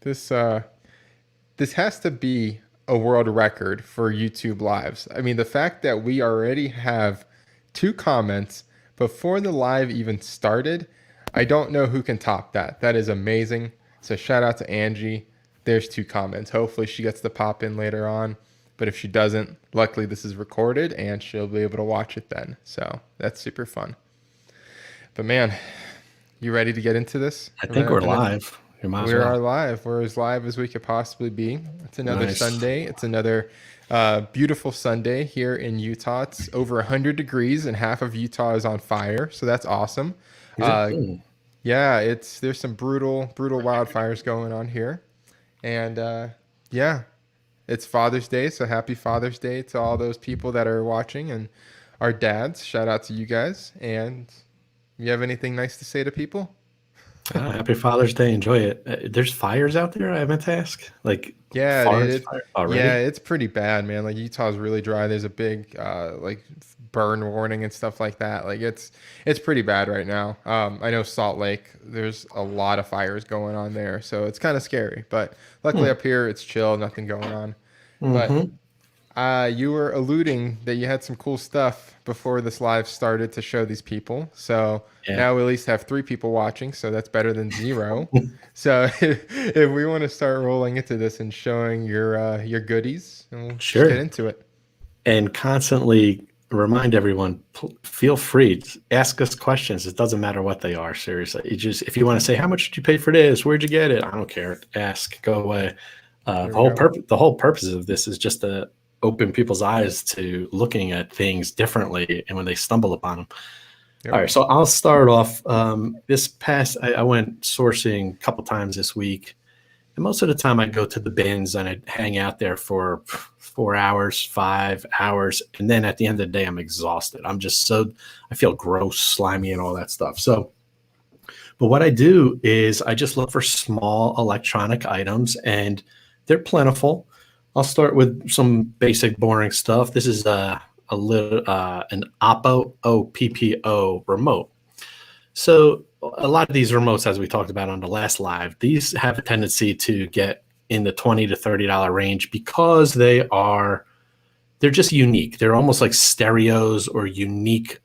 This this has to be a world record for YouTube lives. I mean, the fact that we already have two comments before the live even started, I don't know who can top that. That is amazing. So shout out to Angie. There's two comments. Hopefully she gets to pop in later on. But if she doesn't, luckily this is recorded and she'll be able to watch it then. So that's super fun. But man, you ready to get into this? I think we're live. You might We as are well. live. We're as live as we could possibly be. It's another Nice. Sunday. It's another beautiful Sunday here in Utah. It's over 100 degrees and half of Utah is on fire. So that's awesome. Is it? Uh, yeah, there's some brutal wildfires going on here. And yeah, it's Father's Day. So happy Father's Day to all those people that are watching and our dads. Shout out to you guys. And you have anything nice to say to people? Happy Father's Day. Enjoy it. There's fires out there. I meant to ask. Like Yeah, dude. forest fire Yeah, already. it's pretty bad, man. Like Utah's really dry. There's a big like burn warning and stuff like that. Like it's pretty bad right now. I know Salt Lake, there's a lot of fires going on there, so it's kind of scary. But luckily Hmm. up here it's chill, nothing going on. But Mm-hmm. you were alluding that you had some cool stuff before this live started to show these people. So Yeah. now we at least have three people watching, so that's better than zero. So if we want to start rolling into this and showing your goodies, and we'll just get Sure. into it. And constantly remind everyone, feel free to ask us questions. It doesn't matter what they are. Seriously, you just if you want to say how much did you pay for this, where'd you get it? I don't care. Ask. Go away. There we go. The whole purpose of this is just to open people's eyes to looking at things differently, and when they stumble upon them. All Yep. right, so I'll start off. I went sourcing a couple times this week, and most of the time I go to the bins and I hang out there for 4 hours, 5 hours, and then at the end of the day, I'm exhausted. I feel gross, slimy, and all that stuff. So, but what I do is I just look for small electronic items, and they're plentiful. I'll start with some basic, boring stuff. This is an OPPO remote. So a lot of these remotes, as we talked about on the last live, these have a tendency to get in the $20 to $30 range because they're just unique. They're almost like stereos or unique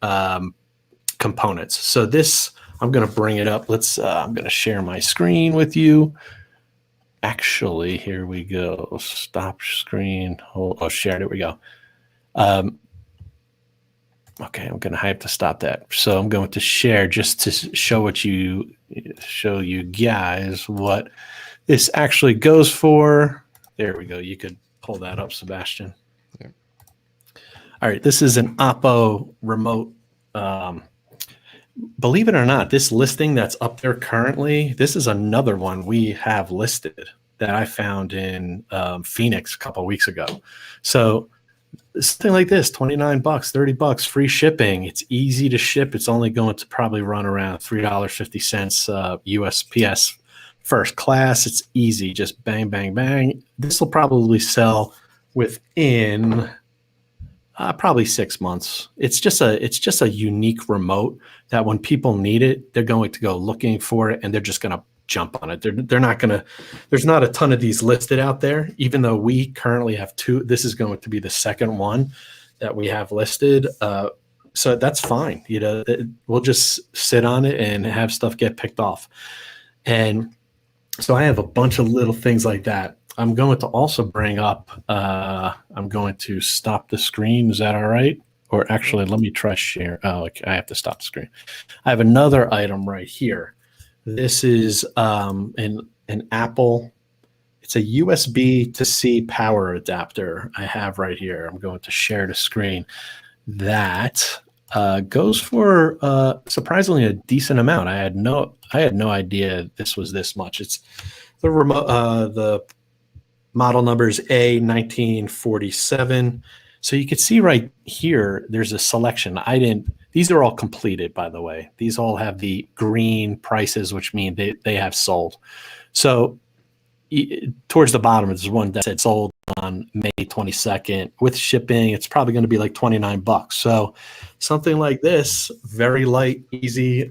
components. So this, I'm going to bring it up. I'm going to share my screen with you. Actually, here we go. Stop screen. Oh, share. There we go. Okay, I'm going to have to stop that. So I'm going to share just to show you guys what this actually goes for. There we go. You could pull that up, Sebastian. Yep. All right, this is an Oppo remote. Believe it or not, this listing that's up there currently, this is another one we have listed that I found in Phoenix a couple of weeks ago. So something like this, $29, $30, free shipping. It's easy to ship. It's only going to probably run around $3.50 USPS first class. It's easy, just bang, bang, bang. This will probably sell within probably 6 months. It's just a unique remote that when people need it, they're going to go looking for it and they're just going to jump on it. They're not going to, there's not a ton of these listed out there, even though we currently have two. This is going to be the second one that we have listed. So that's fine. We'll just sit on it and have stuff get picked off. And so I have a bunch of little things like that. I'm going to also bring up, I'm going to stop the screen. Is that all right? Or actually, let me try share. Oh, okay, I have to stop the screen. I have another item right here. This is an Apple. It's a USB to C power adapter I have right here. I'm going to share the screen. That goes for surprisingly a decent amount. I had no idea this was this much. It's the remote. The model number is A1947. So you can see right here, there's a selection. These are all completed, by the way. These all have the green prices, which mean they have sold. So towards the bottom, there's one that said sold on May 22nd with shipping. It's probably going to be like $29. So something like this, very light, easy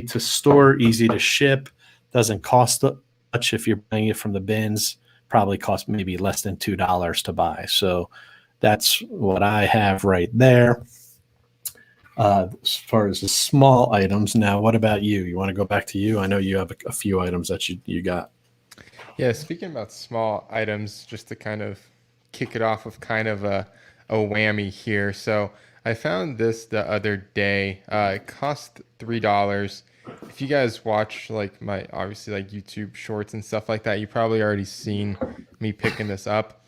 to store, easy to ship, doesn't cost much if you're buying it from the bins. Probably cost maybe less than $2 to buy. So that's what I have right there. As far as the small items, now what about you? You want to go back to you? I know you have a few items that you got. Yeah, speaking about small items, just to kind of kick it off with kind of a whammy here. So I found this the other day. It cost $3. If you guys watch like my obviously like YouTube shorts and stuff like that, you probably already seen me picking this up.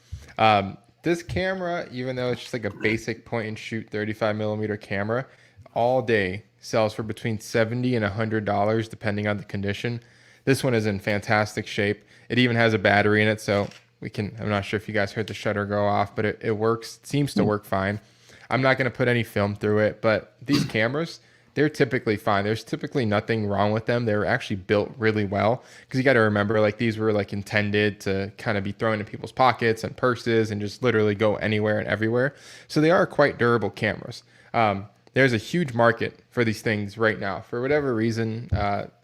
This camera, even though it's just like a basic point and shoot 35 millimeter camera, all day sells for between $70 and $100 depending on the condition. This one is in fantastic shape. It even has a battery in it, so I'm not sure if you guys heard the shutter go off, but it works, seems to work fine. I'm not going to put any film through it, but these cameras, they're typically fine. There's typically nothing wrong with them. They're actually built really well, because you got to remember, like, these were like intended to kind of be thrown in people's pockets and purses and just literally go anywhere and everywhere. So they are quite durable cameras. There's a huge market for these things right now for whatever reason.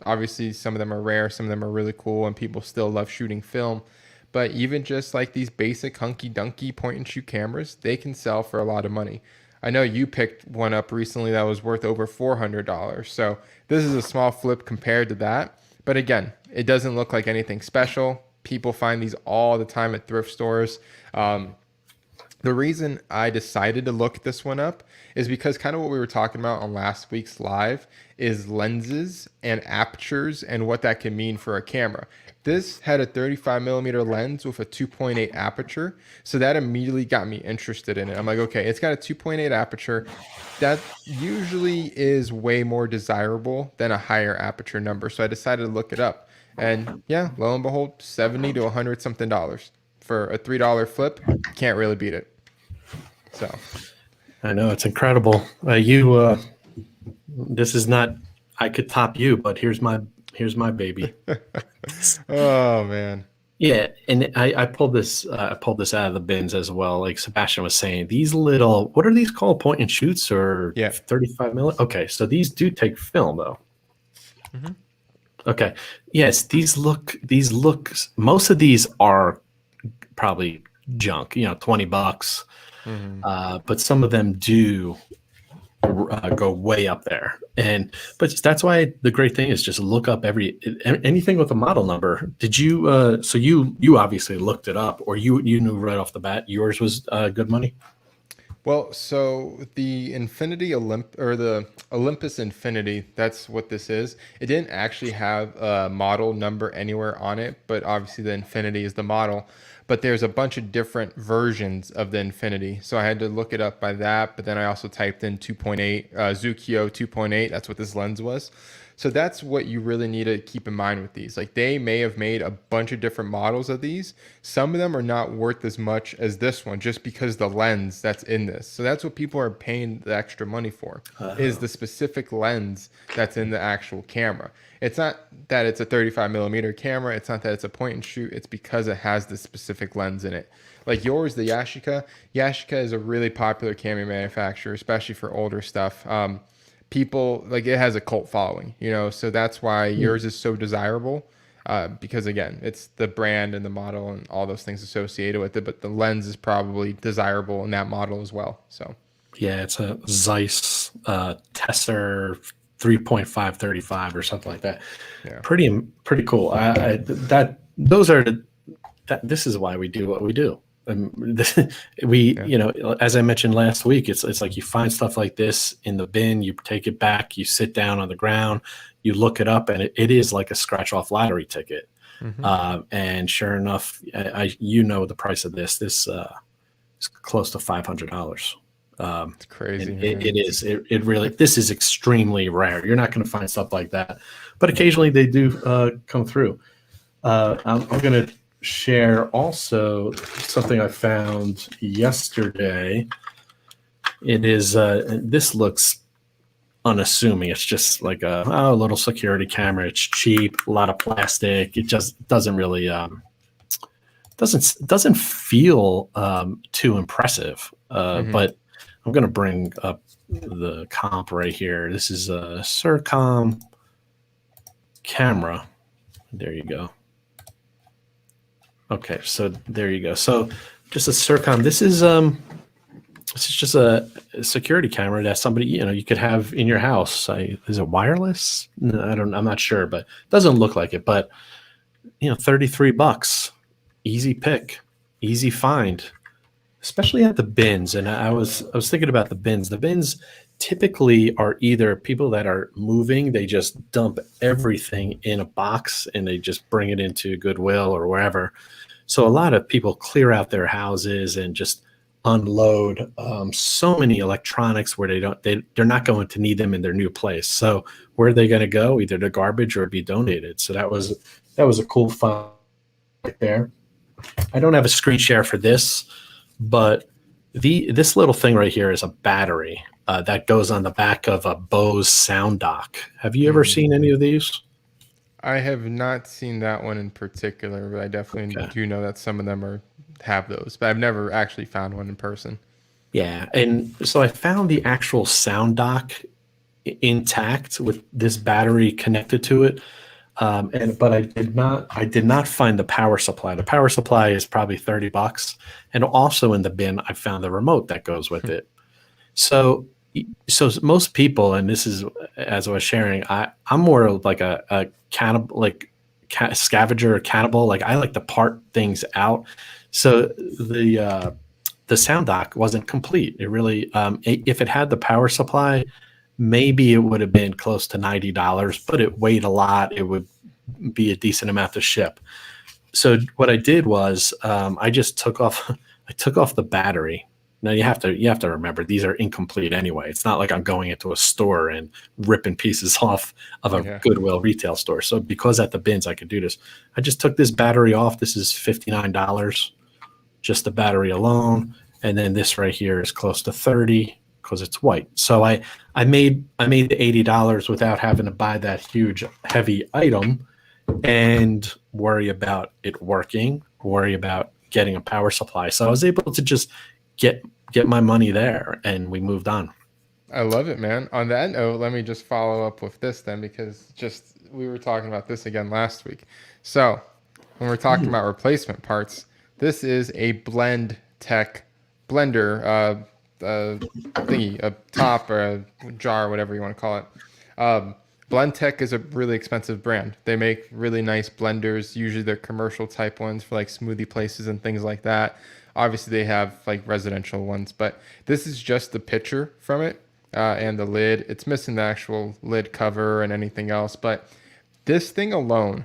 Obviously, some of them are rare, some of them are really cool, and people still love shooting film. But even just like these basic hunky dunky point and shoot cameras, they can sell for a lot of money. I know you picked one up recently that was worth over $400. So this is a small flip compared to that. But again, it doesn't look like anything special. People find these all the time at thrift stores. The reason I decided to look this one up is because kind of what we were talking about on last week's live is lenses and apertures and what that can mean for a camera. This had a 35 millimeter lens with a 2.8 aperture. So that immediately got me interested in it. I'm like, okay, it's got a 2.8 aperture. That usually is way more desirable than a higher aperture number. So I decided to look it up. And yeah, lo and behold, 70 to 100 something dollars for a $3 flip. Can't really beat it. So I know it's incredible. This is not. I could top you, but here's my baby. oh man. Yeah, and I pulled this out of the bins as well. Like Sebastian was saying, these little, what are these called? Point and shoots or Yeah. 35 millimeter? Okay, so these do take film though. Mm-hmm. Okay, yes, these look. Most of these are probably junk. $20. Mm-hmm. But some of them do go way up there, but that's why the great thing is just look up anything with a model number. Did you? So you obviously looked it up, or you knew right off the bat yours was good money. Well, so the the Olympus Infinity, that's what this is. It didn't actually have a model number anywhere on it, but obviously the Infinity is the model. But there's a bunch of different versions of the Infinity. So I had to look it up by that, but then I also typed in 2.8, Zukio 2.8. That's what this lens was. So that's what you really need to keep in mind with these. Like, they may have made a bunch of different models of these. Some of them are not worth as much as this one just because the lens that's in this. So that's what people are paying the extra money for, is the specific lens that's in the actual camera. It's not that it's a 35 millimeter camera. It's not that it's a point and shoot. It's because it has the specific lens in it. Like yours, the Yashica. Yashica is a really popular camera manufacturer, especially for older stuff. People, like, it has a cult following, so that's why yours is so desirable, because again, it's the brand and the model and all those things associated with it, but the lens is probably desirable in that model as well. So yeah, it's a Zeiss Tesser 3.535 or something like that. yeah. Pretty cool. This is why we do what we do. As I mentioned last week, it's like you find stuff like this in the bin, you take it back, you sit down on the ground, you look it up, and it is like a scratch off lottery ticket. Mm-hmm. And sure enough, the price of this is close to $500. It's crazy. It is. It really. This is extremely rare. You're not going to find stuff like that, but occasionally they do come through. I'm going to share also something I found yesterday. It is. This looks unassuming. It's just like a little security camera. It's cheap. A lot of plastic. It just doesn't really. Doesn't feel too impressive. Mm-hmm. But I'm going to bring up the comp right here. This is a Surcom camera. There you go. Okay, so there you go. So just a Circom. This is just a security camera that somebody, you could have in your house. Is it wireless? No, I'm not sure, but it doesn't look like it. But $33, easy pick, easy find, especially at the bins. And I was thinking about the bins. The bins typically are either people that are moving, they just dump everything in a box and they just bring it into Goodwill or wherever. So a lot of people clear out their houses and just unload so many electronics where they're not going to need them in their new place. So where are they going to go? Either to garbage or be donated. So that was a cool find right there. I don't have a screen share for this, but this little thing right here is a battery that goes on the back of a Bose sound dock. Have you ever seen any of these? I have not seen that one in particular, but I definitely Okay. do know that some of them have those, but I've never actually found one in person. Yeah, and so I found the actual sound dock intact with this battery connected to it. But I did not find the power supply. The power supply is probably $30. And also in the bin, I found the remote that goes with it. So so most people, and this is as I was sharing, I'm more of like a cannibal, like scavenger or cannibal. Like I like to part things out. So the sound dock wasn't complete. It really, if it had the power supply, maybe it would have been close to $90, but it weighed a lot. It would be a decent amount to ship. So what I did was I just took off I took off the battery. Now you have to remember these are incomplete anyway. It's not like I'm going into a store and ripping pieces off of a Yeah. Goodwill retail store. So because at the bins I could do this, I just took this battery off. This is $59, just the battery alone, and then this right here is close to 30 because it's white. So I made the $80 without having to buy that huge heavy item and worry about it working, worry about getting a power supply. So I was able to just get get my money there, and we moved on. I love it, man. On that note, let me just follow up with this then, because just we were talking about this again last week. So, when we're talking about replacement parts, this is a Blend Tech blender thingy, a top or a jar, whatever you want to call it. Um, Blend Tech is a really expensive brand. They make really nice blenders. Usually they're commercial type ones for like smoothie places and things like that. Obviously they have like residential ones, but this is just the picture from it and the lid. It's missing the actual lid cover and anything else, but this thing alone,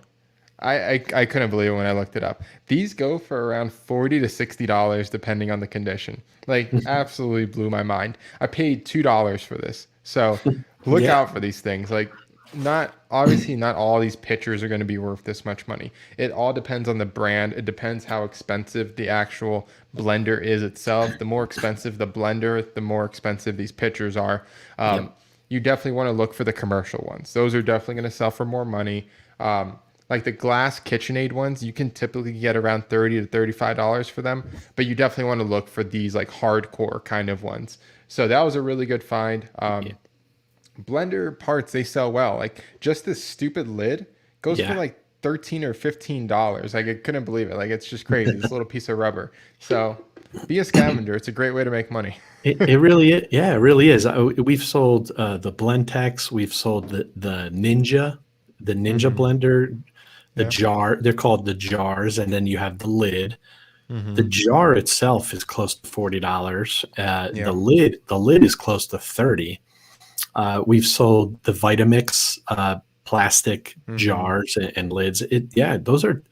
I couldn't believe it when I looked it up. These go for around $40 to $60 depending on the condition. Like absolutely blew my mind. I paid $2 for this. So look Yeah. out for these things. Like not obviously not all these pitchers are going to be worth this much money. It all depends on the brand. It depends how expensive the actual blender is itself. The more expensive the blender, the more expensive these pitchers are. Yep. You definitely want to look for the commercial ones. Those are definitely going to sell for more money. Like the glass KitchenAid ones, you can typically get around $30 to $35 for them, but you definitely want to look for these like hardcore kind of ones. So that was a really good find. Yeah. Blender parts, they sell well. Like just this stupid lid goes for Yeah. like $13 or $15. Like I couldn't believe it. Like it's just crazy. This little piece of rubber. So be a scavenger. It's a great way to make money. It really is. Yeah, it really is. We've sold the Blentex. We've sold the Ninja Hmm. blender, the Yeah. jar. They're called the jars, and then you have the lid. The Hmm. jar itself is close to $40. The Yeah. lid is close to 30. We've sold the Vitamix plastic Hmm. jars and lids. Yeah, those are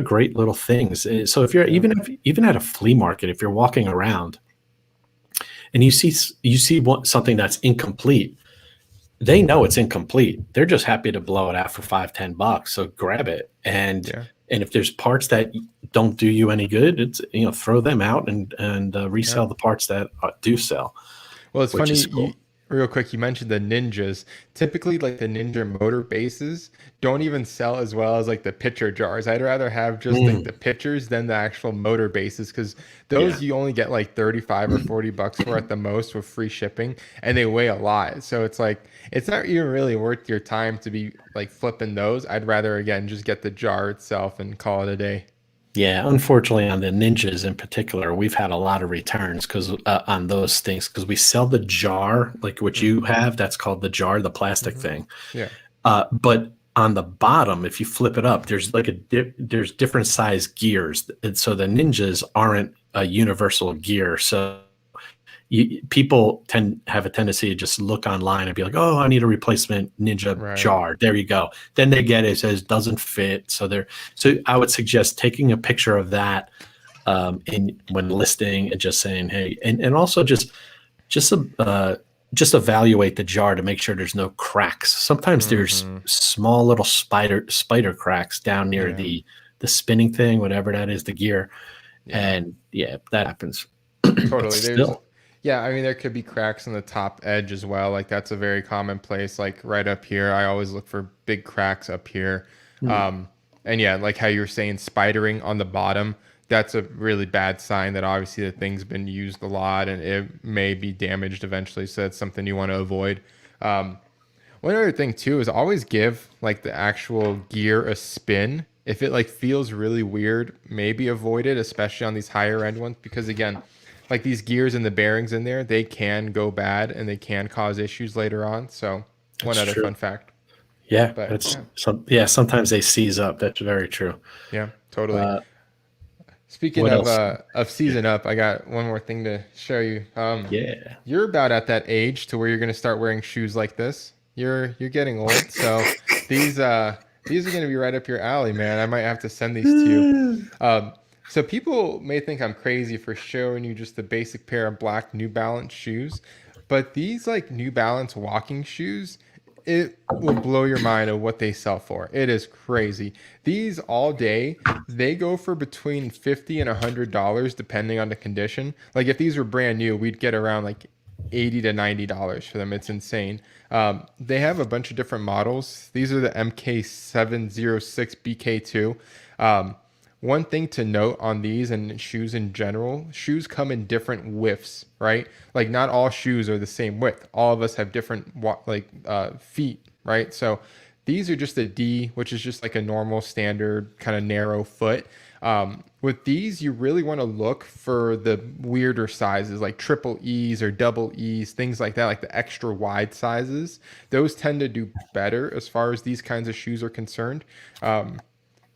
great little things. So if you're Yeah. even at a flea market, if you're walking around and you see something that's incomplete, they know it's incomplete. They're just happy to blow it out for $5-10. So grab it, Yeah. and if there's parts that don't do you any good, it's throw them out and Yeah. resell the parts that do sell, Well, it's which funny, is cool. real quick, you mentioned the ninjas. Typically, like the ninja motor bases don't even sell as well as like the pitcher jars. I'd rather have just like Mm, the pitchers than the actual motor bases because yeah. those you only get like 35 or $40 for at the most with free shipping and they weigh a lot. So it's like, it's not even really worth your time to be like flipping those. I'd rather, again, just get the jar itself and call it a day. Yeah, unfortunately, on the Ninjas in particular, we've had a lot of returns because on those things because we sell the jar like what you Mm-hmm. have. That's called the jar, the plastic Mm-hmm. thing. Yeah. But on the bottom, if you flip it up, there's like there's different size gears, and so the Ninjas aren't a universal gear. So people have a tendency to just look online and be like, "Oh, I need a replacement Ninja Right. jar." There you go. Then they get it, it says doesn't fit. So I would suggest taking a picture of that in when listing and just saying, "Hey," and also just uh, just evaluate the jar to make sure there's no cracks. Sometimes there's Mm-hmm. small little spider cracks down near Yeah. the spinning thing, whatever that is, the gear, Yeah. and yeah, that happens. But Totally. still, Yeah, I mean, there could be cracks on the top edge as well. Like that's a very common place. Like right up here, I always look for big cracks up here. hmm, Um, and yeah, like how you were saying, spidering on the bottom, that's a really bad sign that obviously the thing's been used a lot and it may be damaged eventually. So that's something you want to avoid. Um, One other thing too is always give like the actual gear a spin. If it like feels really weird, maybe avoid it, especially on these higher end ones, because again, like these gears and the bearings in there, they can go bad and they can cause issues later on. So one that's other true. fun fact. Yeah, But it's some. Yeah, sometimes they seize up. That's very true. yeah, totally. Uh, Speaking what else? of season up, I got one more thing to show you. Yeah. You're about at that age to where you're gonna start wearing shoes like this. You're getting old, so these uh these are gonna be right up your alley, man. I might have to send these to you. Um, so people may think I'm crazy for showing you just the basic pair of black New Balance shoes, but these like New Balance walking shoes, it will blow your mind of what they sell for. It is crazy. These all day, they go for between $50 and $100 depending on the condition. Like if these were brand new, we'd get around like $80 to $90 for them. It's insane. They have a bunch of different models. These are the MK706 BK2. Um, One thing to note on these and shoes in general, shoes come in different widths, right? Like not all shoes are the same width. All of us have different feet, right? So these are just a D, which is just like a normal standard kind of narrow foot. With these, you really want to look for the weirder sizes like triple E's or double E's, things like that, like the extra wide sizes. Those tend to do better as far as these kinds of shoes are concerned.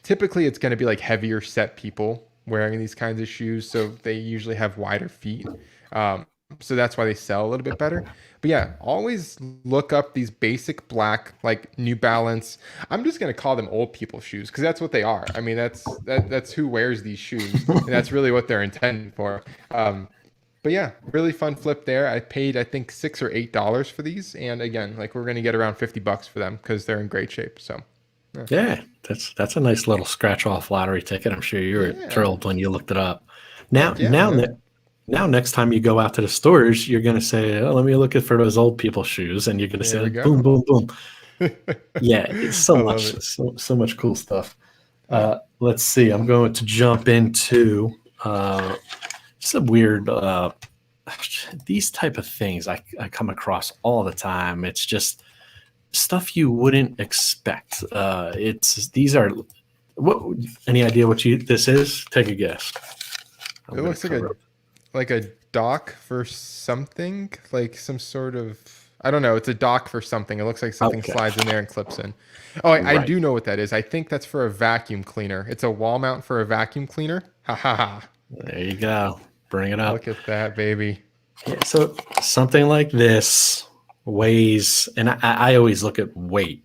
Typically it's going to be like heavier set people wearing these kinds of shoes, so they usually have wider feet. So that's why they sell a little bit better. But yeah, always look up these basic black like New Balance. I'm just going to call them old people shoes because that's what they are. I mean, that's who wears these shoes, and that's really what they're intended for. But yeah, really fun flip there. I paid I think $6 or $8 for these, and again, like we're gonna get around $50 for them because they're in great shape. So yeah, Yeah, that's a nice little scratch off lottery ticket. I'm sure you were yeah, thrilled when you looked it up. Now, heck yeah, now, man. now, next time you go out to the stores, you're going to say, "Oh, let me look at for those old people shoes," and you're going to There say, we "Boom, go. boom, boom." Yeah, it's so I love much, it. so much cool stuff. Yeah. Let's see. I'm going to jump into some weird. These type of things I come across all the time. It's just stuff you wouldn't expect. It's these are what? Any idea what this is? Take a guess. I'm It gonna looks cover up. like a dock for something, like some sort of I don't know. It's a dock for something. It looks like something Okay, slides in there and clips in. Oh, I right do know what that is. I think that's for a vacuum cleaner. It's a wall mount for a vacuum cleaner. Ha ha ha. there you go. Bring it up. Look at that, baby. Yeah, so something like this weighs, and I always look at weight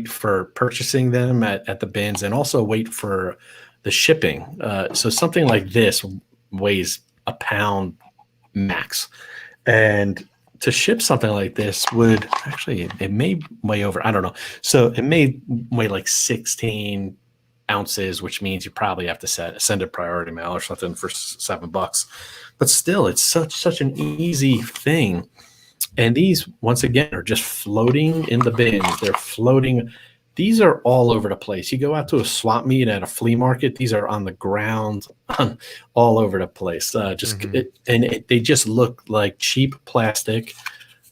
for purchasing them at the bins, and also weight for the shipping. So something like this weighs a pound max, and to ship something like this would actually it may weigh over, I don't know. So it may weigh like 16 ounces, which means you probably have to send a priority mail or something for $7. But still, it's such an easy thing. And these, once again, are just floating in the bins. They're floating. These are all over the place. You go out to a swap meet at a flea market, these are on the ground, all over the place. Hmm. They just look like cheap plastic.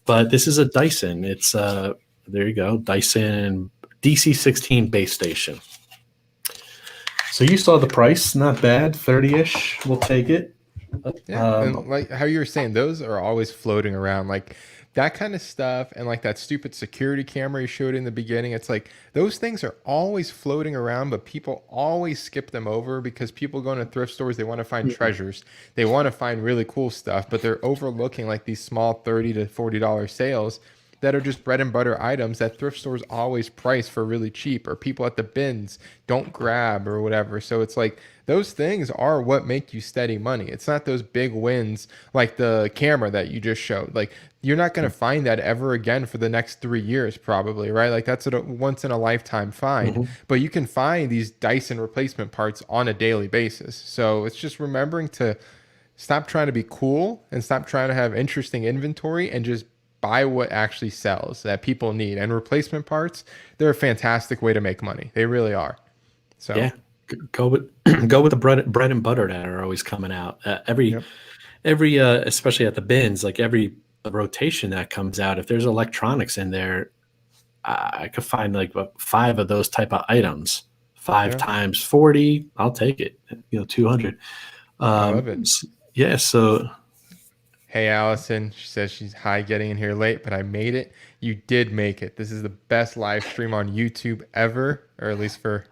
But this is a Dyson. It's there you go, Dyson DC-16 base station. So you saw the price, not bad, 30-ish. We'll take it. Yeah, Um, and like how you were saying, those are always floating around. Like that kind of stuff, and like that stupid security camera you showed in the beginning. It's like those things are always floating around, but people always skip them over because people go into thrift stores, they want to find treasures, they want to find really cool stuff, but they're overlooking like these small $30 to $40 sales that are just bread and butter items that thrift stores always price for really cheap, or people at the bins don't grab or whatever. So it's like those things are what make you steady money. It's not those big wins like the camera that you just showed. Like you're not going to find that ever again for the next 3 years, probably, right? Like that's a once in a lifetime find. mhm. But you can find these Dyson replacement parts on a daily basis. So it's just remembering to stop trying to be cool and stop trying to have interesting inventory and just buy what actually sells that people need. And replacement parts, they're a fantastic way to make money. They really are. So, Yeah, go with go with the bread and butter that are always coming out. yep. Every especially at the bins, like every rotation that comes out, if there's electronics in there, I could find like about 5 of those type of items. Five Yeah. times 40, I'll take it. 200. I love it. Yeah, so Hey, Allison. She says she's high getting in here late, but I made it. You did make it. This is the best live stream on YouTube ever, or at least for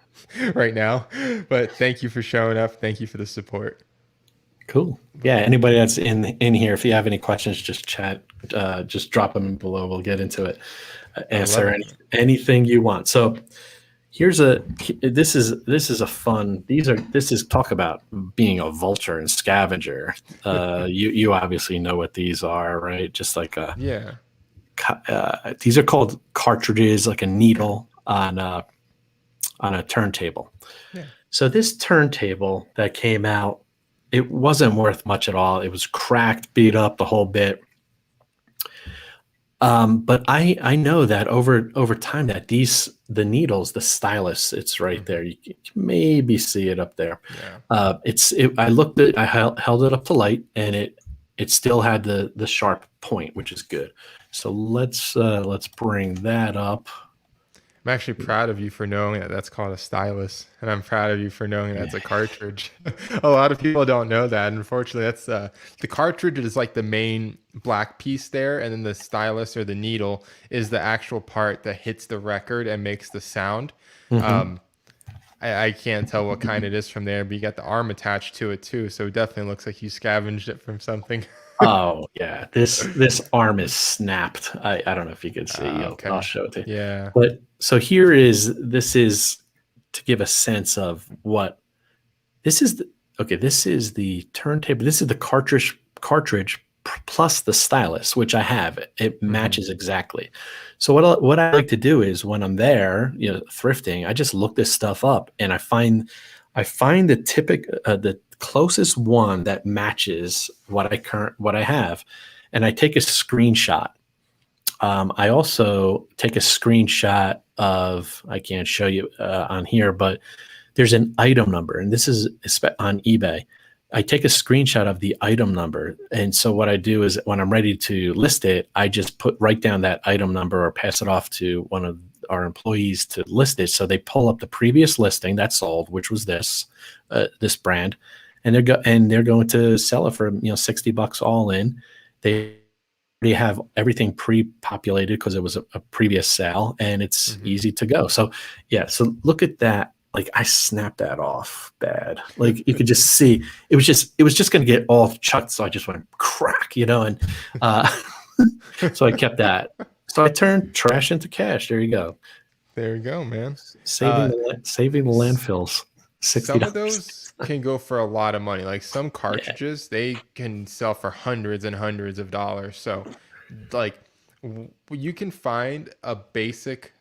right now. But thank you for showing up. Thank you for the support. cool. Yeah, anybody that's in here, if you have any questions, just chat, just drop them below. We'll get into it. I love Answer it. anything you want. So this is a fun. This is talk about being a vulture and scavenger. You obviously know what these are, right? Just like Yeah. these are called cartridges, like a needle on a turntable. Yeah. So this turntable that came out, it wasn't worth much at all. It was cracked, beat up, the whole bit. But I know that over time that the needles, the stylus, it's right there. You can maybe see it up there. Yeah. I looked at, I held it up to light, and it still had the sharp point, which is good. So let's bring that up. I'm actually proud of you for knowing that that's called a stylus, and I'm proud of you for knowing that's a cartridge. A lot of people don't know that. Unfortunately, that's the cartridge is like the main black piece there, and then the stylus or the needle is the actual part that hits the record and makes the sound. Mhm. Um, I can't tell what kind it is from there, but you got the arm attached to it too, so it definitely looks like you scavenged it from something. Oh yeah, this arm is snapped. I don't know if you can see. I'll Okay. show it to you. Yeah. But so this is to give a sense of what this is. Okay, this is the turntable. This is the cartridge plus the stylus, which I have. It Hmm. matches exactly. So what I like to do is when I'm there, thrifting, I just look this stuff up and I find the closest one that matches what I have, and I take a screenshot. I also take a screenshot of, I can't show you on here, but there's an item number, and this is on eBay. I take a screenshot of the item number, and so what I do is when I'm ready to list it, I just write down that item number or pass it off to one of our employees to list it. So they pull up the previous listing that sold, which was this brand, and they're going to sell it for $60 all in. They already have everything pre-populated because it was a previous sale, and it's Hmm. easy to go. So yeah, so look at that. Like I snapped that off bad. Like you could just see it was just going to get all chucked. So I just went crack, and uh, so I kept that. So I turned trash into cash. There you go. There you go, man. Saving Uh, saving the landfills. sixty Some of dollars. those can go for a lot of money. Like some Yeah. cartridges, they can sell for hundreds and hundreds of dollars. So, like, you can find a basic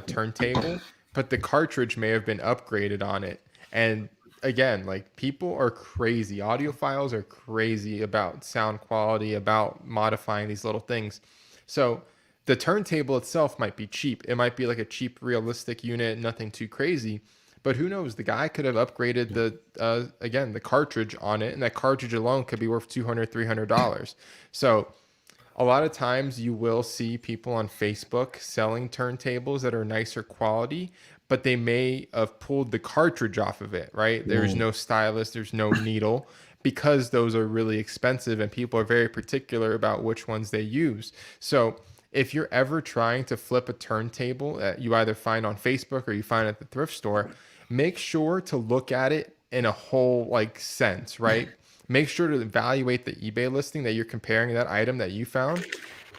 turntable, but the cartridge may have been upgraded on it. And again, like, people are crazy. Audiophiles are crazy about sound quality, about modifying these little things. So, the turntable itself might be cheap. It might be like a cheap, realistic unit, nothing too crazy, but who knows? The guy could have upgraded the again the cartridge on it, and that cartridge alone could be worth $200, $300. So a lot of times you will see people on Facebook selling turntables that are nicer quality, but they may have pulled the cartridge off of it, right? There's no stylus, there's no needle, because those are really expensive and people are very particular about which ones they use. So if you're ever trying to flip a turntable that you either find on Facebook or you find at the thrift store, make sure to look at it in a whole like sense, right? Make sure to evaluate the eBay listing that you're comparing that item that you found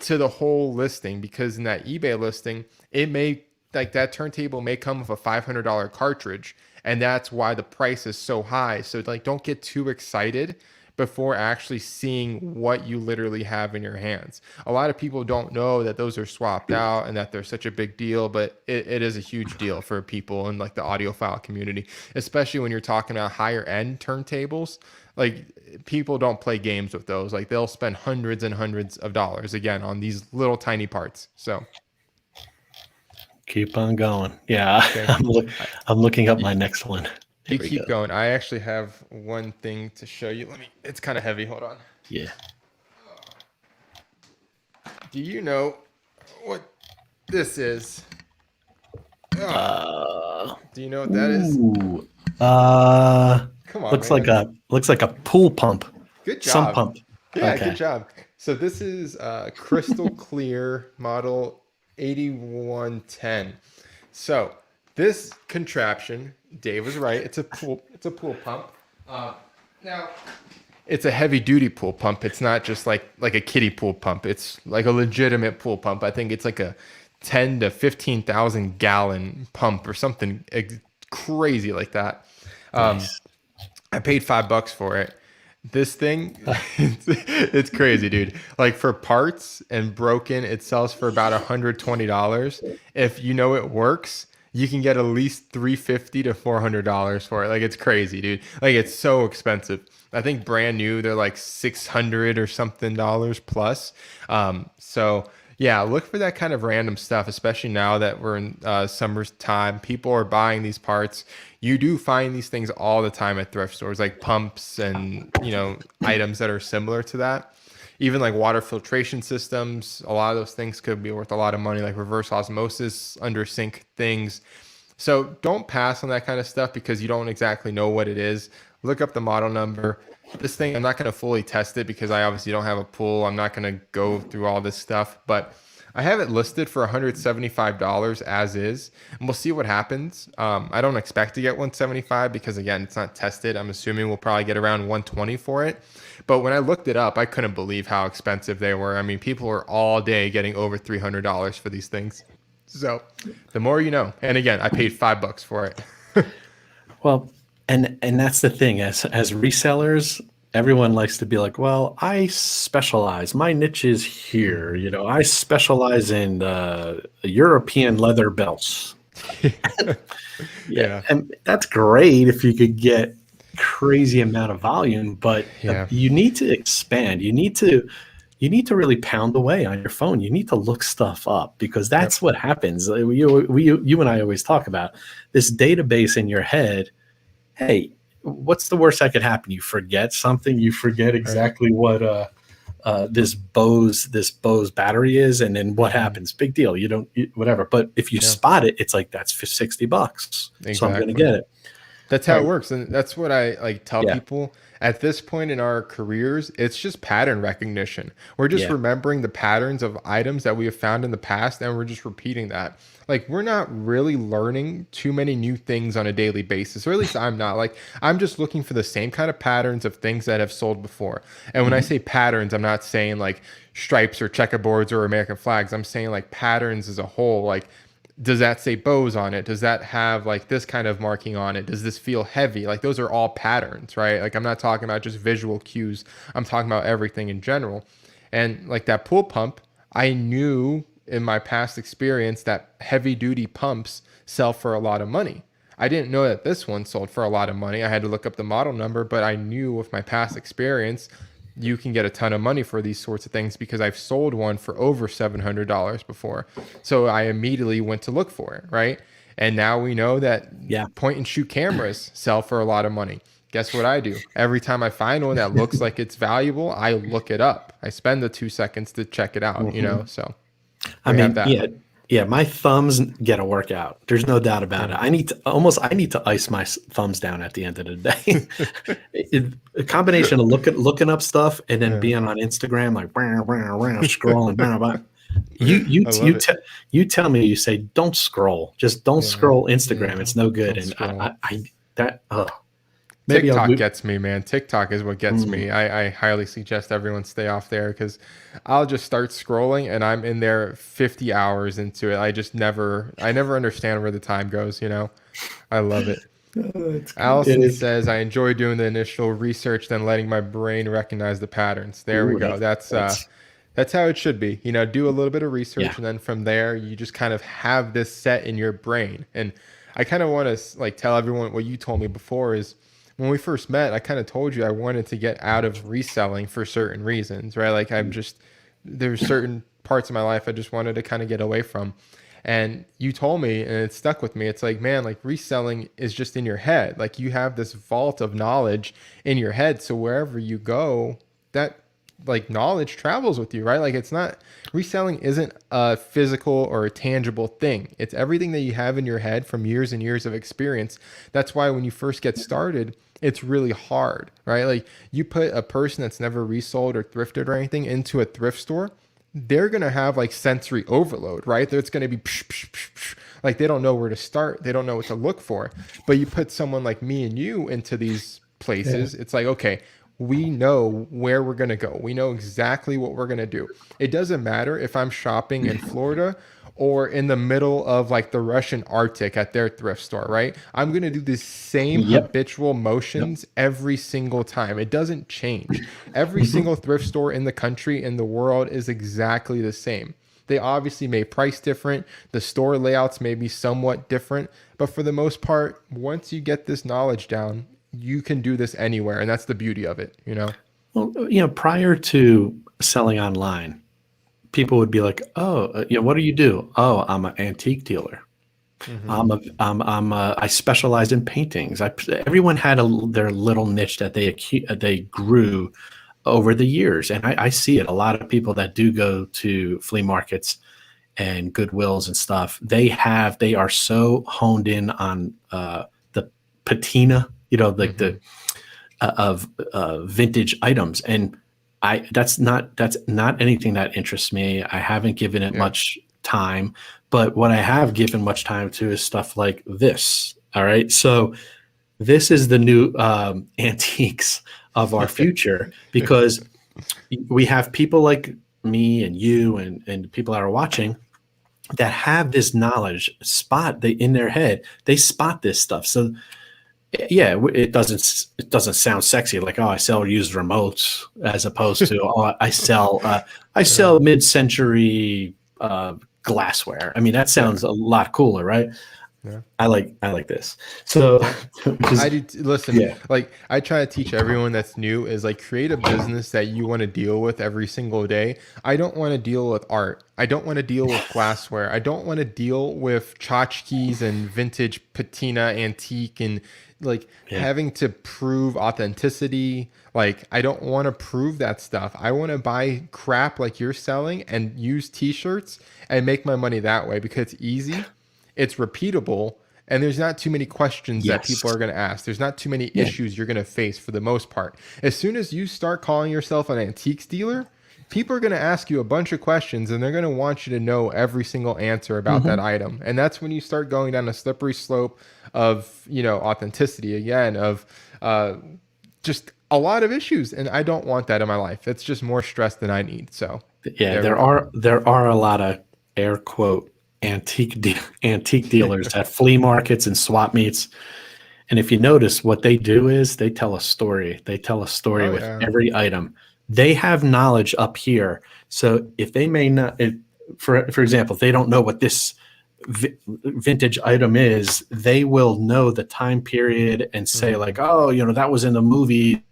to the whole listing, because in that eBay listing, it may, like, that turntable may come with a $500 cartridge, and that's why the price is so high. So like, don't get too excited before actually seeing what you literally have in your hands. A lot of people don't know that those are swapped out and that they're such a big deal, but it is a huge deal for people in like the audiophile community, especially when you're talking about higher end turntables. Like, people don't play games with those. Like, they'll spend hundreds and hundreds of dollars again on these little tiny parts. So keep on going. Yeah. okay. I'm looking up my next one. You keep going. I actually have one thing to show you. It's kind of heavy. Hold on. Yeah. Do you know what this is? Do you know what that is? Come on, looks man. like a pool pump. Good job. Sump pump. Yeah, Okay. good job. So this is crystal clear model 8110. So this contraption, Dave was right. It's a pool pump. Now it's a heavy duty pool pump. It's not just like a kiddie pool pump. It's like a legitimate pool pump. I think it's like a 10 to 15,000 gallon pump or something crazy like that. Nice. I paid $5 for it. This thing, it's crazy, dude. Like, for parts and broken, it sells for about $120. If you know it works, you can get at least $350 to $400 for it. Like, it's crazy, dude. Like, it's so expensive. I think brand new, they're like $600 or something plus. So yeah, look for that kind of random stuff, especially now that we're in summer's time. People are buying these parts. You do find these things all the time at thrift stores, like pumps and, items that are similar to that. Even like water filtration systems, a lot of those things could be worth a lot of money, like reverse osmosis, under sink things. So don't pass on that kind of stuff because you don't exactly know what it is. Look up the model number. This thing, I'm not going to fully test it because I obviously don't have a pool. I'm not going to go through all this stuff, but I have it listed for $175 as is, and we'll see what happens. I don't expect to get 175 because, again, it's not tested. I'm assuming we'll probably get around 120 for it. But when I looked it up, I couldn't believe how expensive they were. I mean, people are all day getting over $300 for these things. So the more you know. And again, I paid $5 for it. Well, and that's the thing. As resellers, everyone likes to be like, well, I specialize. My niche is here. I specialize in European leather belts. Yeah. And that's great if you could get crazy amount of volume, but you need to expand. You need to really pound away on your phone. You need to look stuff up because that's what happens. You and I always talk about this database in your head. Hey, what's the worst that could happen? You forget something. You forget exactly what this Bose battery is, and then what happens? Big deal. You don't whatever. But if you spot it, it's like that's for $60. Exactly. So I'm going to get it. That's how it works, and that's what I tell people. At this point in our careers, it's just pattern recognition. We're just remembering the patterns of items that we have found in the past, and we're just repeating that. Like, we're not really learning too many new things on a daily basis, or at least I'm not. Like, I'm just looking for the same kind of patterns of things that have sold before. And when I say patterns, I'm not saying like stripes or checkerboards or American flags. I'm saying like patterns as a whole. Like, does that say Bose on it? Does that have like this kind of marking on it? Does this feel heavy? Like, those are all patterns, right? Like, I'm not talking about just visual cues. I'm talking about everything in general. And like that pool pump, I knew in my past experience that heavy duty pumps sell for a lot of money. I didn't know that this one sold for a lot of money. I had to look up the model number, but I knew with my past experience, you can get a ton of money for these sorts of things because I've sold one for over $700 before. So I immediately went to look for it, right? And now we know that point and shoot cameras sell for a lot of money. Guess what I do? Every time I find one that looks like it's valuable, I look it up. I spend the 2 seconds to check it out, so. I mean, Yeah, my thumbs get a workout. There's no doubt about it. Yeah. I need to ice my thumbs down at the end of the day. A combination of looking up stuff and then Yeah. being on Instagram like scrolling. Blah, blah. You I love you it. te- you tell me, you say don't scroll. Just don't Yeah. scroll Yeah. Instagram. It's no good. Don't And scroll. I that maybe I'll TikTok do. gets me, man. TikTok is what gets Mm, me. I highly suggest everyone stay off there because I'll just start scrolling and I'm in there 50 hours into it. I never understand where the time goes, you know? I love it. it Allison is. says, I enjoy doing the initial research, then letting my brain recognize the patterns. There we Ooh, go. that's That's how it should be. You know, do a little bit of yeah. research, and then from there, you just kind of have this set in your brain. And I kind of want to like tell everyone what you told me before is when we first met, I kind of told you I wanted to get out of reselling for certain reasons, right? Like there's certain parts of my life I just wanted to kind of get away from. And you told me, and it stuck with me. It's like, man, like reselling is just in your head. Like you have this vault of knowledge in your head. So wherever you go, that like knowledge travels with you, right? Like it's not reselling isn't a physical or a tangible thing. It's everything that you have in your head from years and years of experience. That's why when you first get started, it's really hard, right? Like you put a person that's never resold or thrifted or anything into a thrift store, they're going to have like sensory overload, right? It's going to be psh, psh, psh, psh. Like they don't know where to start. They don't know what to look for. But you put someone like me and you into these Yeah. places, it's like, okay, we know where we're going to go. We know exactly what we're going to do. It doesn't matter if I'm shopping in Florida or in the middle of like the Russian Arctic at their thrift store, right? I'm going to do the same Yep. habitual Yep. motions every single time. It doesn't change. Every Mhm. single thrift store in the country, in the world, is exactly the same. They obviously may price different. The store layouts may be somewhat different, but for the most part, once you get this knowledge down, you can do this anywhere, and that's the beauty of it, you know? Well, prior to selling online, people would be like, "Oh, what do you do?" "Oh, I'm an antique dealer. Mm-hmm. I specialize in paintings." Everyone had their little niche that they grew over the years, and I see it. A lot of people that do go to flea markets and Goodwills and stuff, they are so honed in on the patina, like Mm-hmm. the of vintage items, and that's not anything that interests me. I haven't given it Yeah. much time, but what I have given much time to is stuff like this. All right, so this is the new antiques of our future, because we have people like me and you and people that are watching that have this knowledge spot they in their head, they spot this stuff. So yeah, it doesn't sound sexy like, oh, I sell used remotes, as opposed to, oh, I Yeah. sell mid-century glassware. I mean, that Yeah. sounds a lot cooler, right? Yeah. I like this. So Yeah. which is, Listen, yeah. like I try to teach everyone that's new is like create a business that you want to deal with every single day. I don't want to deal with art. I don't want to deal with glassware. I don't want to deal with tchotchkes and vintage patina antique and like Yeah. having to prove authenticity. Like I don't want to prove that stuff. I want to buy crap like you're selling and use t-shirts and make my money that way because it's easy, it's repeatable, and there's not too many questions that Yes. people are going to ask. There's not too many Yeah. issues you're going to face for the most part. As soon as you start calling yourself an antiques dealer, people are going to ask you a bunch of questions and they're going to want you to know every single answer about that Mhm. item. And that's when you start going down a slippery slope of, authenticity again, of just a lot of issues. And I don't want that in my life. It's just more stress than I need. So Yeah, there we there go. are there are a lot of air quote antique dealers at flea markets and swap meets. And if you notice, what they do is they tell a story. They tell a story Oh, with yeah. every item. They have knowledge up here. So if they may not, for example, if they don't know what this vintage item is, they will know the time period and say Hmm. like, oh, that was in the movie.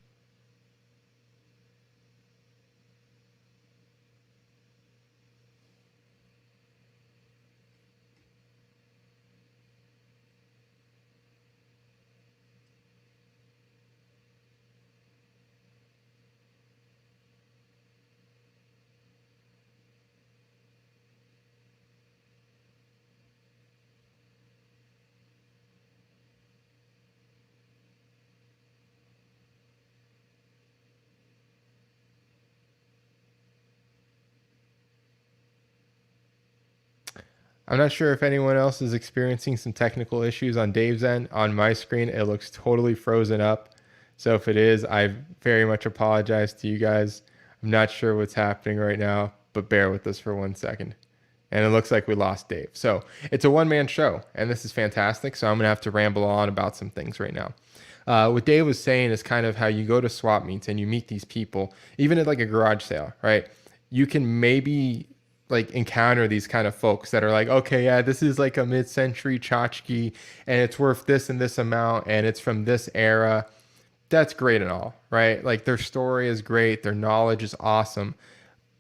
I'm not sure if anyone else is experiencing some technical issues on Dave's end. On my screen, it looks totally frozen up. So if it is, I very much apologize to you guys. I'm not sure what's happening right now, but bear with us for 1 second. And it looks like we lost Dave. So it's a one-man show, and this is fantastic. So I'm going to have to ramble on about some things right now. What Dave was saying is kind of how you go to swap meets and you meet these people, even at like a garage sale, right? You can maybe like encounter these kind of folks that are like, okay, yeah, this is like a mid-century tchotchke and it's worth this and this amount and it's from this era. That's great and all, right? Like their story is great, their knowledge is awesome.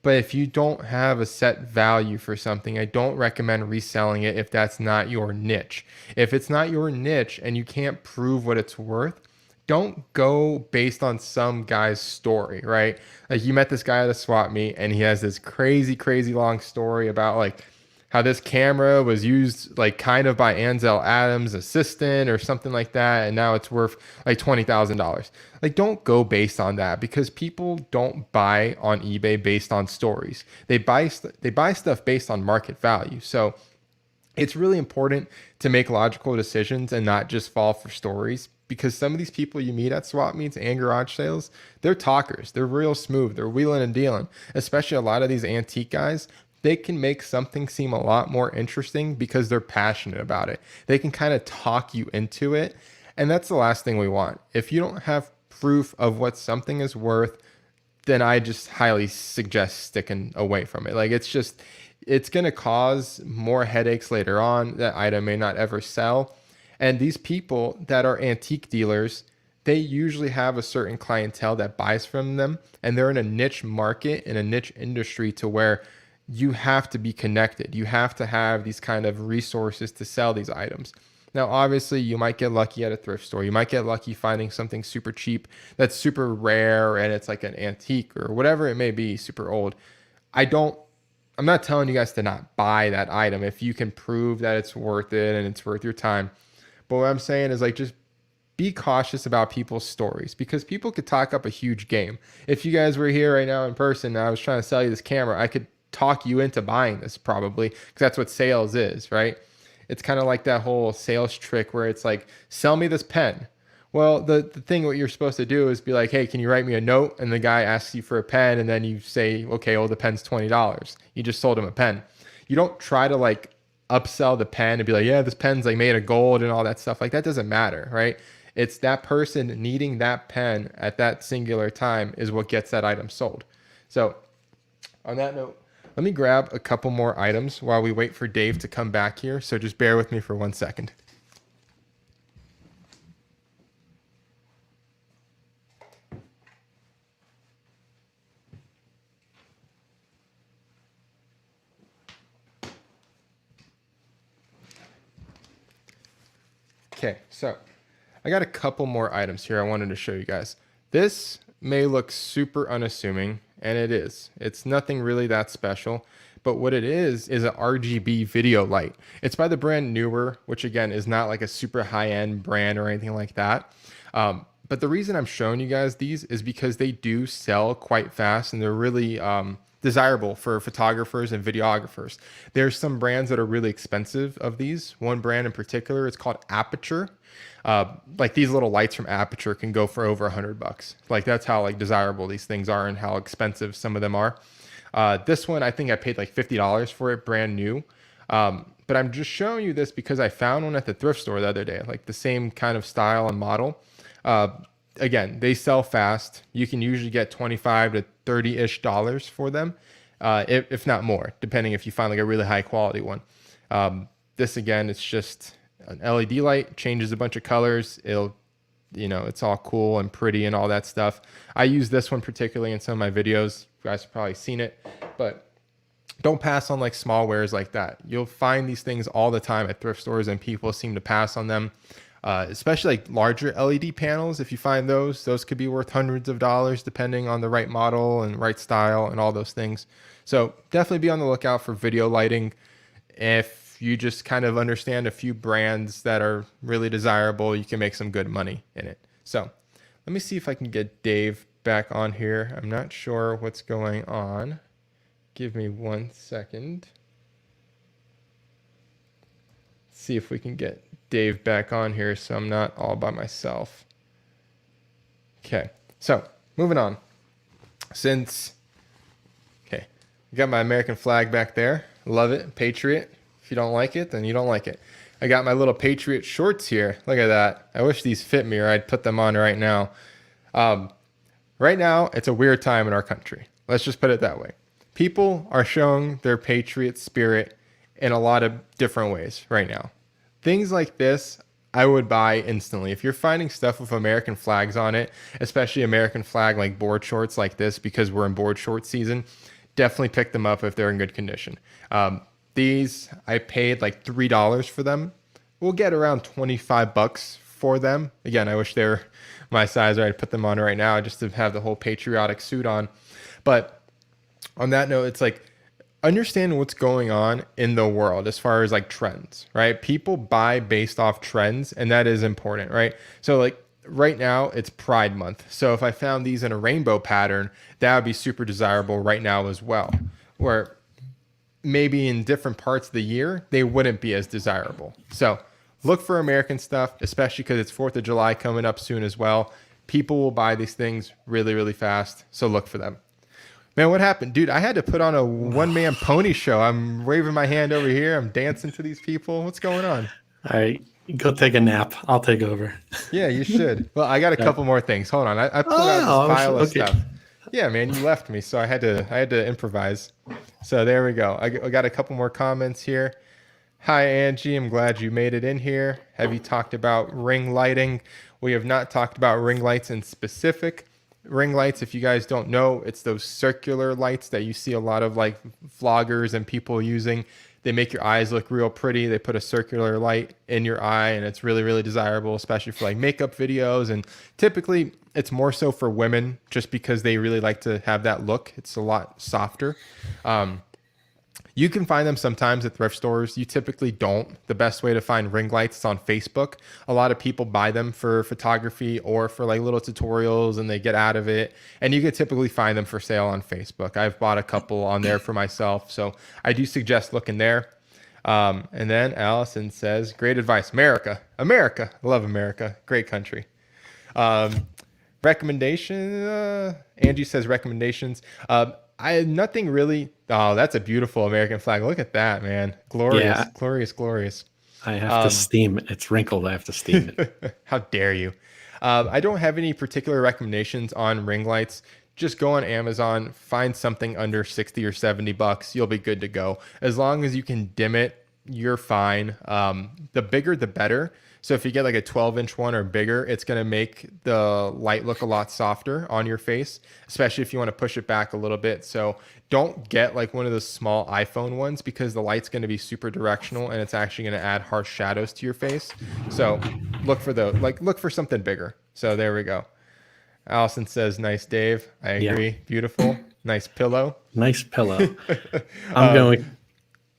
But if you don't have a set value for something, I don't recommend reselling it if that's not your niche. If it's not your niche and you can't prove what it's worth, don't go based on some guy's story, right? Like you met this guy at a swap meet and he has this crazy, crazy long story about like how this camera was used like kind of by Ansel Adams' assistant or something like that, and now it's worth like $20,000. Like, don't go based on that because people don't buy on eBay based on stories. They buy stuff based on market value. So it's really important to make logical decisions and not just fall for stories because some of these people you meet at swap meets and garage sales, they're talkers. They're real smooth. They're wheeling and dealing, especially a lot of these antique guys. They can make something seem a lot more interesting because they're passionate about it. They can kind of talk you into it. And that's the last thing we want. If you don't have proof of what something is worth, then I just highly suggest sticking away from it. Like it's going to cause more headaches later on. That item may not ever sell. And these people that are antique dealers, they usually have a certain clientele that buys from them. And they're in a niche market, in a niche industry to where you have to be connected. You have to have these kind of resources to sell these items. Now, obviously, you might get lucky at a thrift store. You might get lucky finding something super cheap that's super rare and it's like an antique or whatever it may be, super old. I'm not telling you guys to not buy that item if you can prove that it's worth it and it's worth your time. But what I'm saying is like just be cautious about people's stories because people could talk up a huge game. If you guys were here right now in person and I was trying to sell you this camera, I could talk you into buying this probably because that's what sales is, right? It's kind of like that whole sales trick where it's like, sell me this pen. Well, the thing what you're supposed to do is be like, hey, can you write me a note? And the guy asks you for a pen and then you say, okay, well, the pen's $20. You just sold him a pen. You don't try to like upsell the pen and be like, yeah, this pen's like made of gold and all that stuff. Like that doesn't matter, right? It's that person needing that pen at that singular time is what gets that item sold. So on that note, let me grab a couple more items while we wait for Dave to come back here. So just bear with me for 1 second. Okay, so I got a couple more items here I wanted to show you guys. This may look super unassuming, and it is. It's nothing really that special, but what it is an RGB video light. It's by the brand Newer, which again is not like a super high-end brand or anything like that. But the reason I'm showing you guys these is because they do sell quite fast, and they're really desirable for photographers and videographers. There's some brands that are really expensive of these. One brand in particular, it's called Aperture. Like these little lights from Aperture can go for over $100. Like that's how like desirable these things are and how expensive some of them are. This one, I think I paid like $50 for it, brand new. But I'm just showing you this because I found one at the thrift store the other day, like the same kind of style and model. Again, they sell fast. You can usually get 25 to 30-ish dollars for them, if not more, depending if you find like a really high quality one. This again, it's just an LED light, changes a bunch of colors. It's all cool and pretty and all that stuff. I use this one particularly in some of my videos. You guys have probably seen it, but don't pass on like small wares like that. You'll find these things all the time at thrift stores and people seem to pass on them. Especially like larger LED panels. If you find those could be worth hundreds of dollars depending on the right model and right style and all those things. So definitely be on the lookout for video lighting. If you just kind of understand a few brands that are really desirable, you can make some good money in it. So let me see if I can get Dave back on here. I'm not sure what's going on. Give me 1 second. see if we can get Dave back on here so I'm not all by myself. Okay, so moving on. Okay, got my American flag back there. Love it, Patriot. If you don't like it, then you don't like it. I got my little Patriot shorts here. Look at that. I wish these fit me or I'd put them on right now. Right now, it's a weird time in our country. Let's just put it that way. People are showing their Patriot spirit in a lot of different ways right now. Things like this, I would buy instantly. If you're finding stuff with American flags on it, especially American flag like board shorts like this, because we're in board short season, definitely pick them up if they're in good condition. These, I paid like $3 for them. We'll get around 25 bucks for them. Again, I wish they were my size or I'd put them on right now just to have the whole patriotic suit on. But on that note, it's like, understand what's going on in the world as far as like trends, right? People buy based off trends, and that is important, right? So like right now it's Pride Month. So if I found these in a rainbow pattern, that would be super desirable right now as well. Where maybe in different parts of the year, they wouldn't be as desirable. So look for American stuff, especially because it's 4th of July coming up soon as well. People will buy these things really, really fast. So look for them. Man, what happened? Dude, I had to put on a one-man pony show. I'm waving my hand over here. I'm dancing to these people. What's going on? All right, go take a nap. I'll take over. Yeah, you should. Well, I got a couple more things. Hold on. I pulled out this pile of stuff. Yeah, man, you left me, so I had to improvise. So there we go. I got a couple more comments here. Hi, Angie. I'm glad you made it in here. Have you talked about ring lighting? We have not talked about ring lights in specific. Ring lights, if you guys don't know, it's those circular lights that you see a lot of like vloggers and people using. They make your eyes look real pretty. They put a circular light in your eye, and it's really, really desirable, especially for like makeup videos. And typically it's more so for women just because they really like to have that look. It's a lot softer. You can find them sometimes at thrift stores. You typically don't. The best way to find ring lights is on Facebook. A lot of people buy them for photography or for like little tutorials, and they get out of it. And you can typically find them for sale on Facebook. I've bought a couple on there for myself. So I do suggest looking there. And then Allison says, great advice. America. I love America. Great country. Recommendation. Angie says recommendations. I had nothing really. Oh, that's a beautiful American flag. Look at that, man. Glorious, yeah. Glorious. I have to steam it. It's wrinkled. I have to steam it. How dare you? I don't have any particular recommendations on ring lights. Just go on Amazon, find something under 60 or 70 bucks. You'll be good to go. As long as you can dim it, you're fine. The bigger, the better. So if you get like a 12-inch one or bigger, it's going to make the light look a lot softer on your face, especially if you want to push it back a little bit. So don't get like one of those small iPhone ones because the light's going to be super directional and it's actually going to add harsh shadows to your face. So look for something bigger. So there we go. Allison says, nice, Dave. I agree. Yeah. Beautiful. Nice pillow. Nice pillow. I'm going.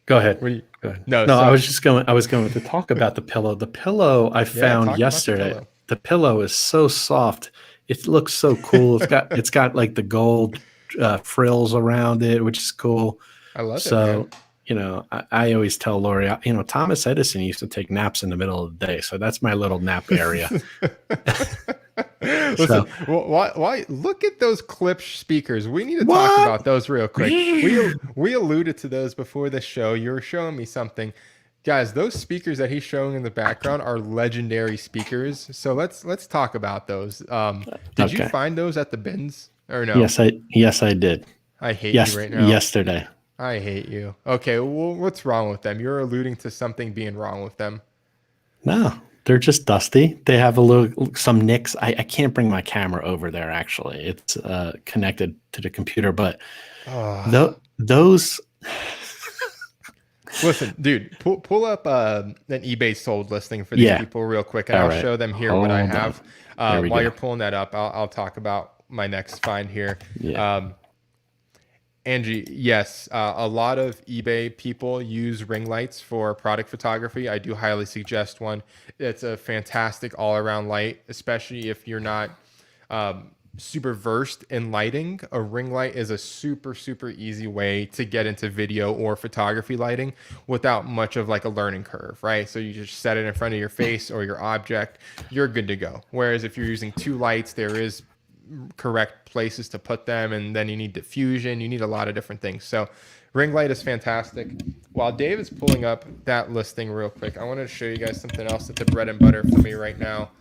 Go ahead. Go ahead. No, I was going to talk about the pillow. The pillow I found yesterday. The pillow is so soft. It looks so cool. It's got like the gold frills around it, which is cool. I love it. So, I always tell Lori, Thomas Edison used to take naps in the middle of the day. So that's my little nap area. Listen, why look at those Klipsch speakers. We need to talk about those real quick. We alluded to those before the show. You were showing me something. Guys, those speakers that he's showing in the background are legendary speakers. So let's talk about those. Did you find those at the bins or no? Yes, I did. I hate you right now. Yesterday. I hate you. Okay, well, what's wrong with them? You're alluding to something being wrong with them. No, they're just dusty. They have some nicks. I can't bring my camera over there, actually. It's connected to the computer, but those... Listen, dude, pull up an eBay sold listing for these people real quick, and I'll show them here what I have. While you're pulling that up, I'll talk about my next find here. Yeah. Angie, yes, a lot of eBay people use ring lights for product photography. I do highly suggest one. It's a fantastic all-around light, especially if you're not super versed in lighting, a ring light is a super easy way to get into video or photography lighting without much of like a learning curve, right? So you just set it in front of your face or your object, you're good to go. Whereas if you're using two lights, there is correct places to put them, and then you need diffusion, you need a lot of different things. So ring light is fantastic. While Dave is pulling up that listing real quick, I wanted to show you guys something else that's the bread and butter for me right now.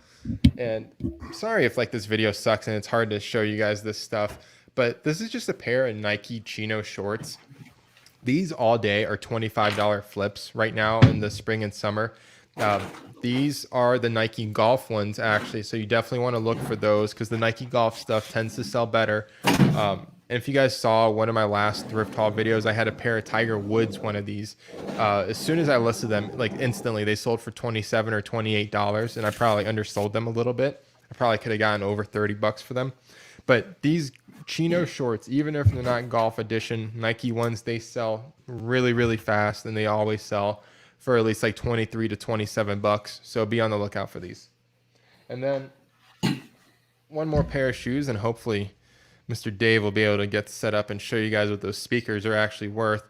And I'm sorry if like this video sucks and it's hard to show you guys this stuff, but this is just a pair of Nike chino shorts. These all day are $25 flips right now in the spring and summer. These are the Nike golf ones actually, so you definitely want to look for those because the Nike golf stuff tends to sell better. And if you guys saw one of my last thrift haul videos, I had a pair of Tiger Woods one of these. As soon as I listed them, like instantly, they sold for $27 or $28, and I probably undersold them a little bit. I probably could have gotten over $30 for them. But these chino shorts, even if they're not golf edition, Nike ones, they sell really fast, and they always sell for at least like 23 to 27 bucks. So be on the lookout for these. And then one more pair of shoes, and hopefully Mr. Dave will be able to get set up and show you guys what those speakers are actually worth.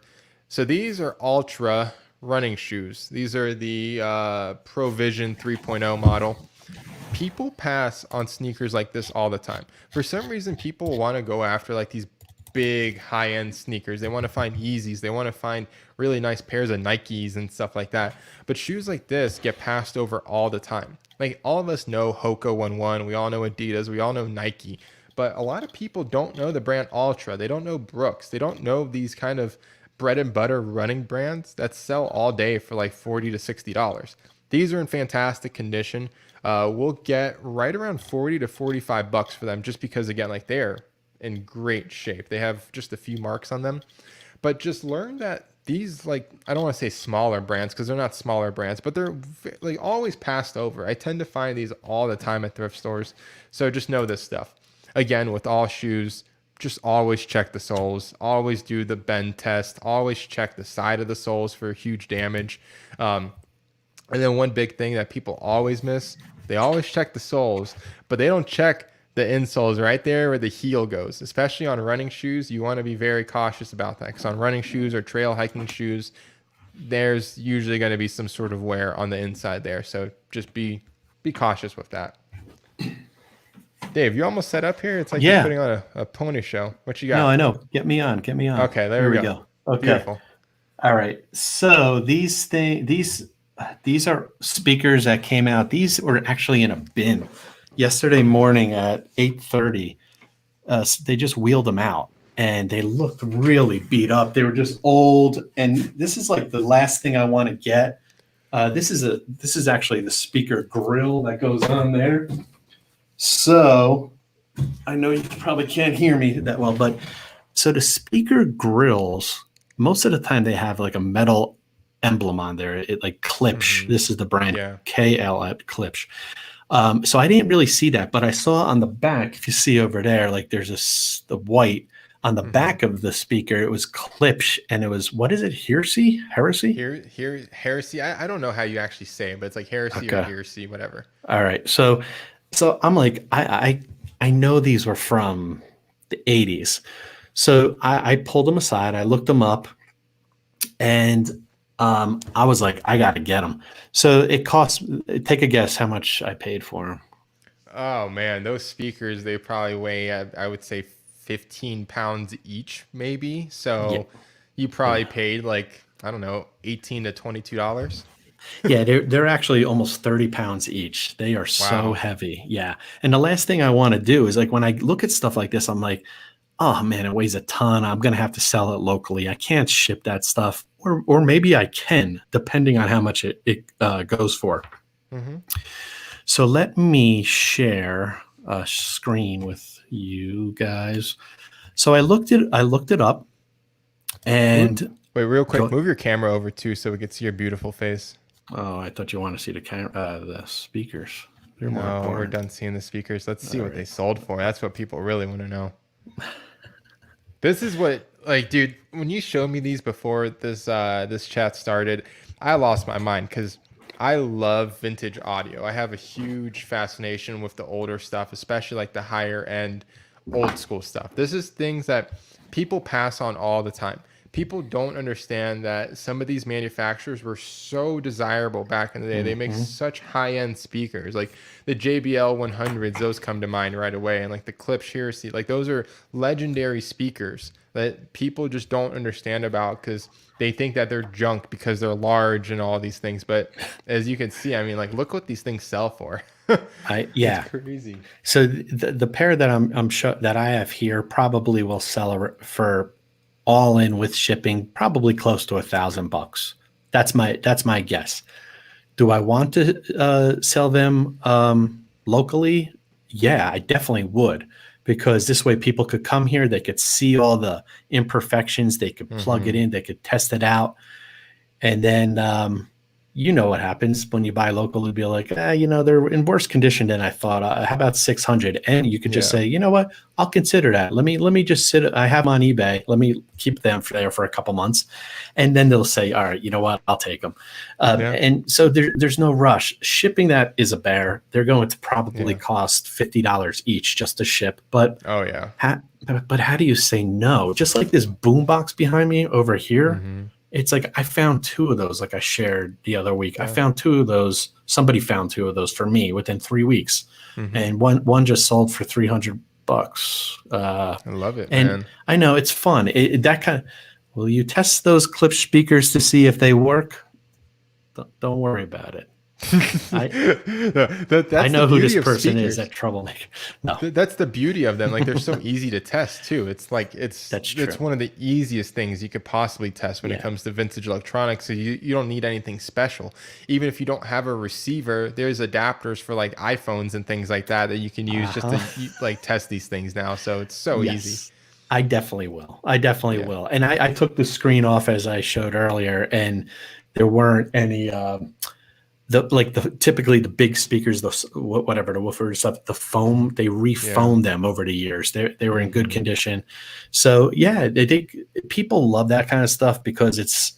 So these are Ultra running shoes. These are the Provision 3.0 model. People pass on sneakers like this all the time. For some reason, people want to go after like these big high-end sneakers. They want to find Yeezys. They want to find really nice pairs of Nikes and stuff like that. But shoes like this get passed over all the time. Like all of us know Hoka 11. We all know Adidas. We all know Nike. But a lot of people don't know the brand Ultra. They don't know Brooks. They don't know these kind of bread and butter running brands that sell all day for like $40 to $60. These are in fantastic condition. We'll get right around 40 to 45 bucks for them just because, again, like they're in great shape. They have just a few marks on them. But just learn that these, like, I don't want to say smaller brands because they're not smaller brands, but they're like always passed over. I tend to find these all the time at thrift stores. So just know this stuff. Again, with all shoes, just always check the soles. Always do the bend test. Always check the side of the soles for huge damage. And then one big thing that people always miss, they always check the soles, but they don't check the insoles right there where the heel goes. Especially on running shoes, you want to be very cautious about that because on running shoes or trail hiking shoes, there's usually going to be some sort of wear on the inside there. So just be cautious with that. Dave, you almost set up here. It's like you're putting on a pony show. What you got? No, I know. Get me on. Get me on. Okay, there we go. Okay. Beautiful. All right. So these are speakers that came out. These were actually in a bin yesterday morning at 8:30. They just wheeled them out, and they looked really beat up. They were just old, and this is like the last thing I want to get. This is actually the speaker grill that goes on there. So I know you probably can't hear me that well, but so the speaker grills, most of the time they have like a metal emblem on there. It like Klipsch. This is the brand KL at Klipsch. So I didn't really see that, but I saw on the back, if you see over there, like there's the white on the back of the speaker. It was Klipsch, and it was, what is it? Heresy? Heresy. I don't know how you actually say it, but it's like heresy or heresy, whatever. All right. So I'm like, I know these were from the 80s. So I pulled them aside. I looked them up, and I was like, I got to get them. So it cost, take a guess how much I paid for them. Oh, man. Those speakers, they probably weigh, I would say, 15 pounds each, maybe. So you probably paid like, I don't know, $18 to $22. Yeah, they're actually almost 30 pounds each. They are so heavy. Yeah. And the last thing I want to do is like when I look at stuff like this, I'm like, oh man, it weighs a ton. I'm going to have to sell it locally. I can't ship that stuff. Or maybe I can, depending on how much it goes for. So let me share a screen with you guys. So I looked it up, and wait, real quick, move your camera over too so we can see your beautiful face. Oh, I thought you want to see the speakers. They're more No, important. we're done seeing the speakers. Let's see what they sold for. That's what people really want to know. This is what, like, dude, when you showed me these before this chat started, I lost my mind because I love vintage audio. I have a huge fascination with the older stuff, especially like the higher end old school stuff. This is things that people pass on all the time. People don't understand that some of these manufacturers were so desirable back in the day. They make Hmm. such high end speakers, like the JBL 100s. Those come to mind right away, and like the Klipsch Hearsay. Like those are legendary speakers that people just don't understand about because they think that they're junk because they're large and all these things. But as you can see, I mean, like look what these things sell for. It's Yeah. crazy. So the pair that I'm sure that I have here probably will sell for all in with shipping probably close to $1,000. That's my guess. Do I want to sell them locally? Yeah, I definitely would, because this way people could come here, they could see all the imperfections, they could plug it Mm-hmm. in, they could test it out, and then you know what happens when you buy local. You'd be like, they're in worse condition than I thought. How about 600? And you could just Yeah. say, you know what, I'll consider that. Let me just sit. I have them on eBay. Let me keep them for there for a couple months, and then they'll say, all right, you know what, I'll take them. Yeah. And so there's no rush. Shipping that is a bear. They're going to probably Yeah. cost $50 each just to ship. But Oh yeah. but how do you say no? Just like this boombox behind me over here, Mm-hmm. it's like I found two of those, like I shared the other week. I Yeah. found two of those. Somebody found two of those for me within 3 weeks, Mm-hmm. and one just sold for $300. I love it, And man. I know it's fun. That kind of. Will you test those clip speakers to see if they work? Don't worry about it. I I That's the know who this beauty of person is, speakers. that troublemaker. No, That's the beauty of them. Like they're so easy to test too. It's like that's it's true. one of the easiest things you could possibly test when it Yeah. comes to vintage electronics. So you don't need anything special. Even if you don't have a receiver, there's adapters for like iPhones and things like that that you can use just to Uh-huh. like test these things now. So it's so easy. Yes, I definitely will. I definitely Yeah. will. And I took the screen off as I showed earlier, and there weren't any the typically the big speakers, whatever the woofer stuff, the foam, they Yeah. refoamed them over the years. They were in good Hmm. condition. So yeah, people love that kind of stuff because it's,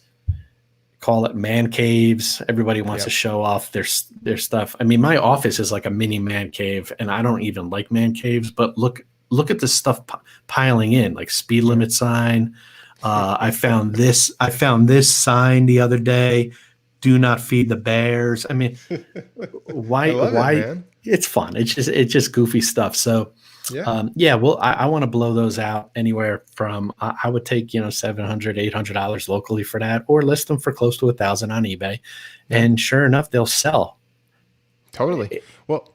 call it man caves. Everybody wants to Yep. show off their stuff. I mean, my office is like a mini man cave, and I don't even like man caves. But look at the stuff piling in, like speed limit sign. I found this. I found this sign the other day. Do not feed the bears. I mean, I why? love it, Why? man. It's fun. It's just goofy stuff. So Yeah. yeah, well, I want to blow those out anywhere from, I would take, $700, $800 locally for that, or list them for close to 1,000 on eBay. Yeah. And sure enough, they'll sell. Totally. Well,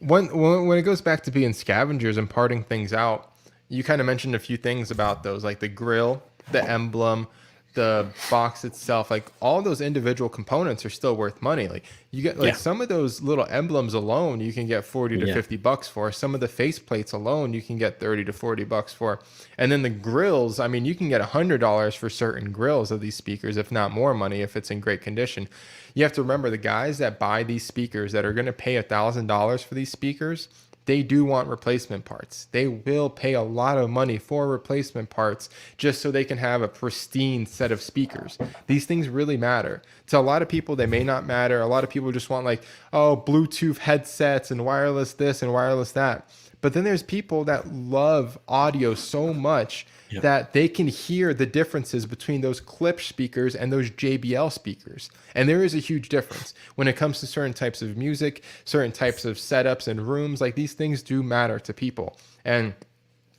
when it goes back to being scavengers and parting things out, you kind of mentioned a few things about those, like the grill, the emblem, the box itself. Like all those individual components are still worth money. Like you get like Yeah. some of those little emblems alone, you can get 40 to Yeah. 50 bucks for. Some of the face plates alone, you can get 30 to 40 bucks for. And then the grills, I mean, you can get $100 for certain grills of these speakers, if not more money, if it's in great condition. You have to remember the guys that buy these speakers that are going to pay $1,000 for these speakers, they do want replacement parts. They will pay a lot of money for replacement parts just so they can have a pristine set of speakers. These things really matter. To a lot of people, they may not matter. A lot of people just want like, oh, Bluetooth headsets and wireless this and wireless that. But then there's people that love audio so much Yep. that they can hear the differences between those Klipsch speakers and those JBL speakers. And there is a huge difference when it comes to certain types of music, certain types of setups and rooms. Like these things do matter to people. And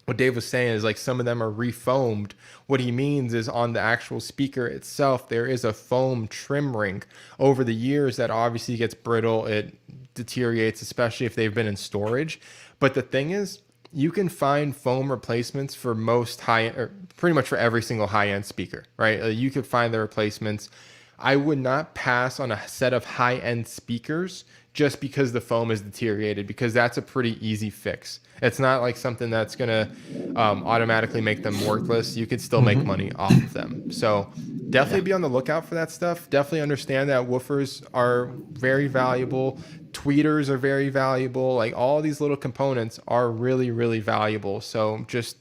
what Dave was saying is like some of them are refoamed. What he means is on the actual speaker itself, there is a foam trim ring over the years that obviously gets brittle. It deteriorates, especially if they've been in storage. But the thing is, you can find foam replacements for most high, or pretty much for every single high-end speaker, right? You could find the replacements. I would not pass on a set of high-end speakers just because the foam is deteriorated, because that's a pretty easy fix. It's not like something that's gonna automatically make them worthless. You could still make money off of them. So definitely Yeah. be on the lookout for that stuff. Definitely understand that woofers are very valuable. Tweeters are very valuable. Like all these little components are really, really valuable. So just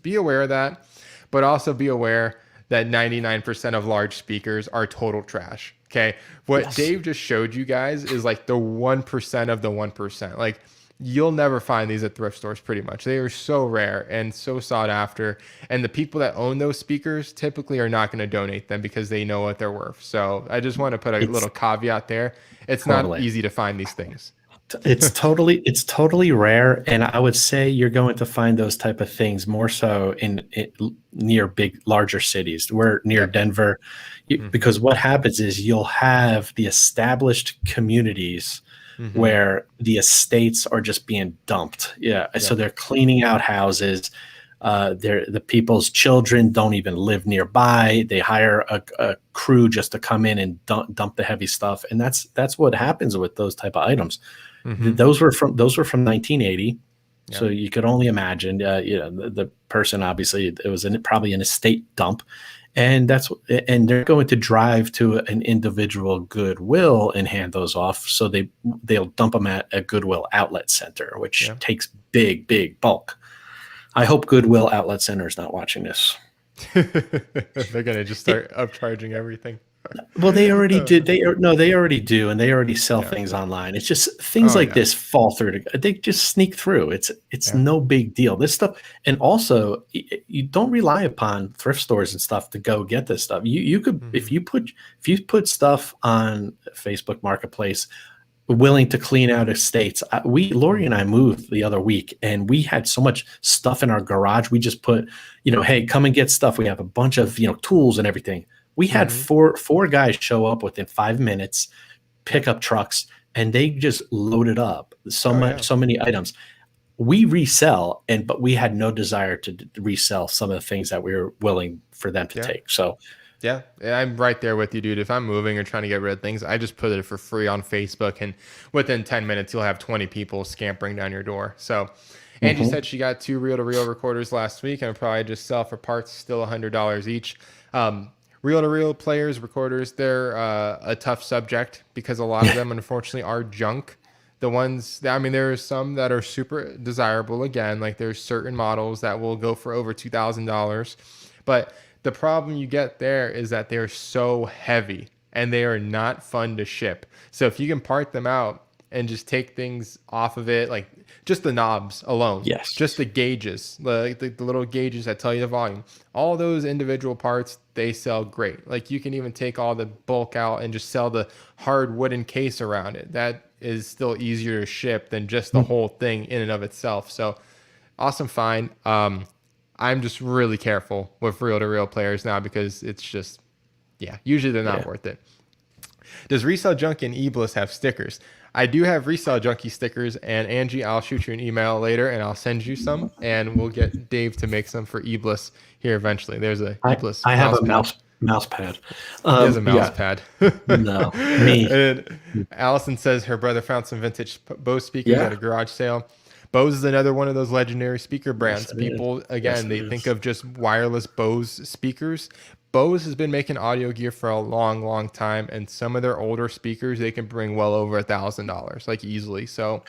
be aware of that, but also be aware that 99% of large speakers are total trash. Okay. What Yes. Dave just showed you guys is like the 1% of the 1%. Like you'll never find these at thrift stores pretty much. They are so rare and so sought after. And the people that own those speakers typically are not going to donate them because they know what they're worth. So I just want to put a It's little caveat there. It's not totally. easy to find these things. It's totally rare, and I would say you're going to find those type of things more so in near larger cities. We're near Yep. Denver, Mm-hmm. because what happens is you'll have the established communities Mm-hmm. where the estates are just being dumped. Yeah, so Yep. they're cleaning out houses. The people's children don't even live nearby. They hire a crew just to come in and dump the heavy stuff, and that's what happens with those type of items. Mm-hmm. Those were from 1980, so Yep. you could only imagine. The person, obviously, it was probably an estate dump, and they're going to drive to an individual Goodwill and hand those off. So they'll dump them at a Goodwill outlet center, which Yep. takes big bulk. I hope Goodwill Outlet Center is not watching this. They're gonna just It, start upcharging everything. well, they already Uh, did. They already do, and they already sell yeah. things online. It's just things Oh like yeah. this fall through. They just sneak through. It's Yeah. no big deal. This stuff, and also you don't rely upon thrift stores and stuff to go get this stuff. You could, Mm-hmm. if you put stuff on Facebook Marketplace, willing to clean out estates. Lori and I moved the other week, and we had so much stuff in our garage. We just put, hey, come and get stuff. We have a bunch of tools and everything. We had Mm-hmm. four guys show up within 5 minutes, Yep. pickup trucks, and they just loaded up Oh yeah. so many items. We resell, but we had no desire to resell some of the things that we were willing for them to Yeah. take. So Yeah, I'm right there with you, dude. If I'm moving or trying to get rid of things, I just put it for free on Facebook, and within 10 minutes, you'll have 20 people scampering down your door. So, Angie mhm. said she got 2 reel-to-reel recorders last week, and probably just sell for parts, still $100 each. Um, Reel-to-reel players, recorders, they're a tough subject because a lot of them, unfortunately, are junk. The ones that, I mean, there are some that are super desirable. Again, like there's certain models that will go for over $2,000, but the problem you get there is that they're so heavy and they are not fun to ship. So if you can part them out and just take things off of it, like just the knobs alone, just Yes. the gauges, the little gauges that tell you the volume, all those individual parts, they sell great. Like you can even take all the bulk out and just sell the hard wooden case around it. That is still easier to ship than just the whole thing in and of itself. So awesome find. I'm just really careful with reel-to-reel players now because it's just, yeah, usually they're not Yeah. worth it. Does Resell Junkie and eBLISS have stickers? I do have Resell Junkie stickers, and Angie, I'll shoot you an email later and I'll send you some, and we'll get Dave to make some for eBLISS here eventually. There's a eBLISS I have mouse a pad. mouse pad. He has a mouse Yeah. pad. No, me. And Allison says her brother found some vintage Bose speakers at Yeah. a garage sale. Bose is another one of those legendary speaker Yes, brands. it is. People, Yes, again, it they think is. of just wireless Bose speakers. Bose has been making audio gear for a long time, and some of their older speakers they can bring well over $1,000, like easily. So,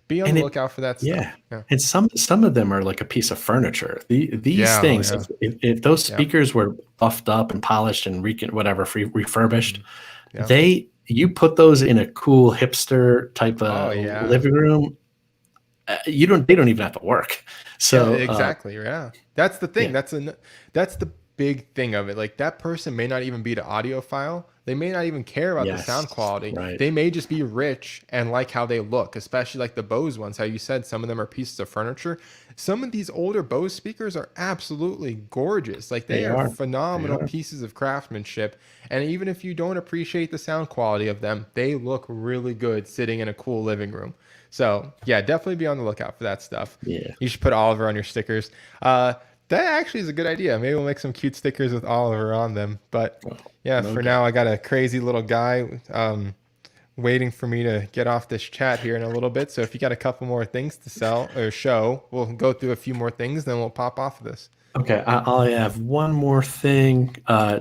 be on And the it, lookout for that stuff. yeah. Yeah, And some of them are like a piece of furniture. These yeah, oh, things, yeah, if those yeah, speakers were buffed up and polished and refurbished, mhm, yeah. you put those in a cool hipster type Oh, of yeah. living room. They don't even have to work. Yeah, So exactly. Yeah. That's the thing. yeah, That's the big thing of it. Like that person may not even be the audiophile. They may not even care about the yes, sound quality. right. They may just be rich and like how they look, especially like the Bose ones. How you said some of them are pieces of furniture. Some of these older Bose speakers are absolutely gorgeous. Like they They are are. They phenomenal are. pieces of craftsmanship. And even if you don't appreciate the sound quality of them, they look really good sitting in a cool living room. So yeah, definitely be on the lookout for that stuff. Yeah. You should put Oliver on your stickers. That actually is a good idea. Maybe we'll make some cute stickers with Oliver on them. But Well, yeah, no for doubt. now, I got a crazy little guy waiting for me to get off this chat here in a little bit. So if you got a couple more things to sell or show, we'll go through a few more things, then we'll pop off of this. Okay, I have one more thing.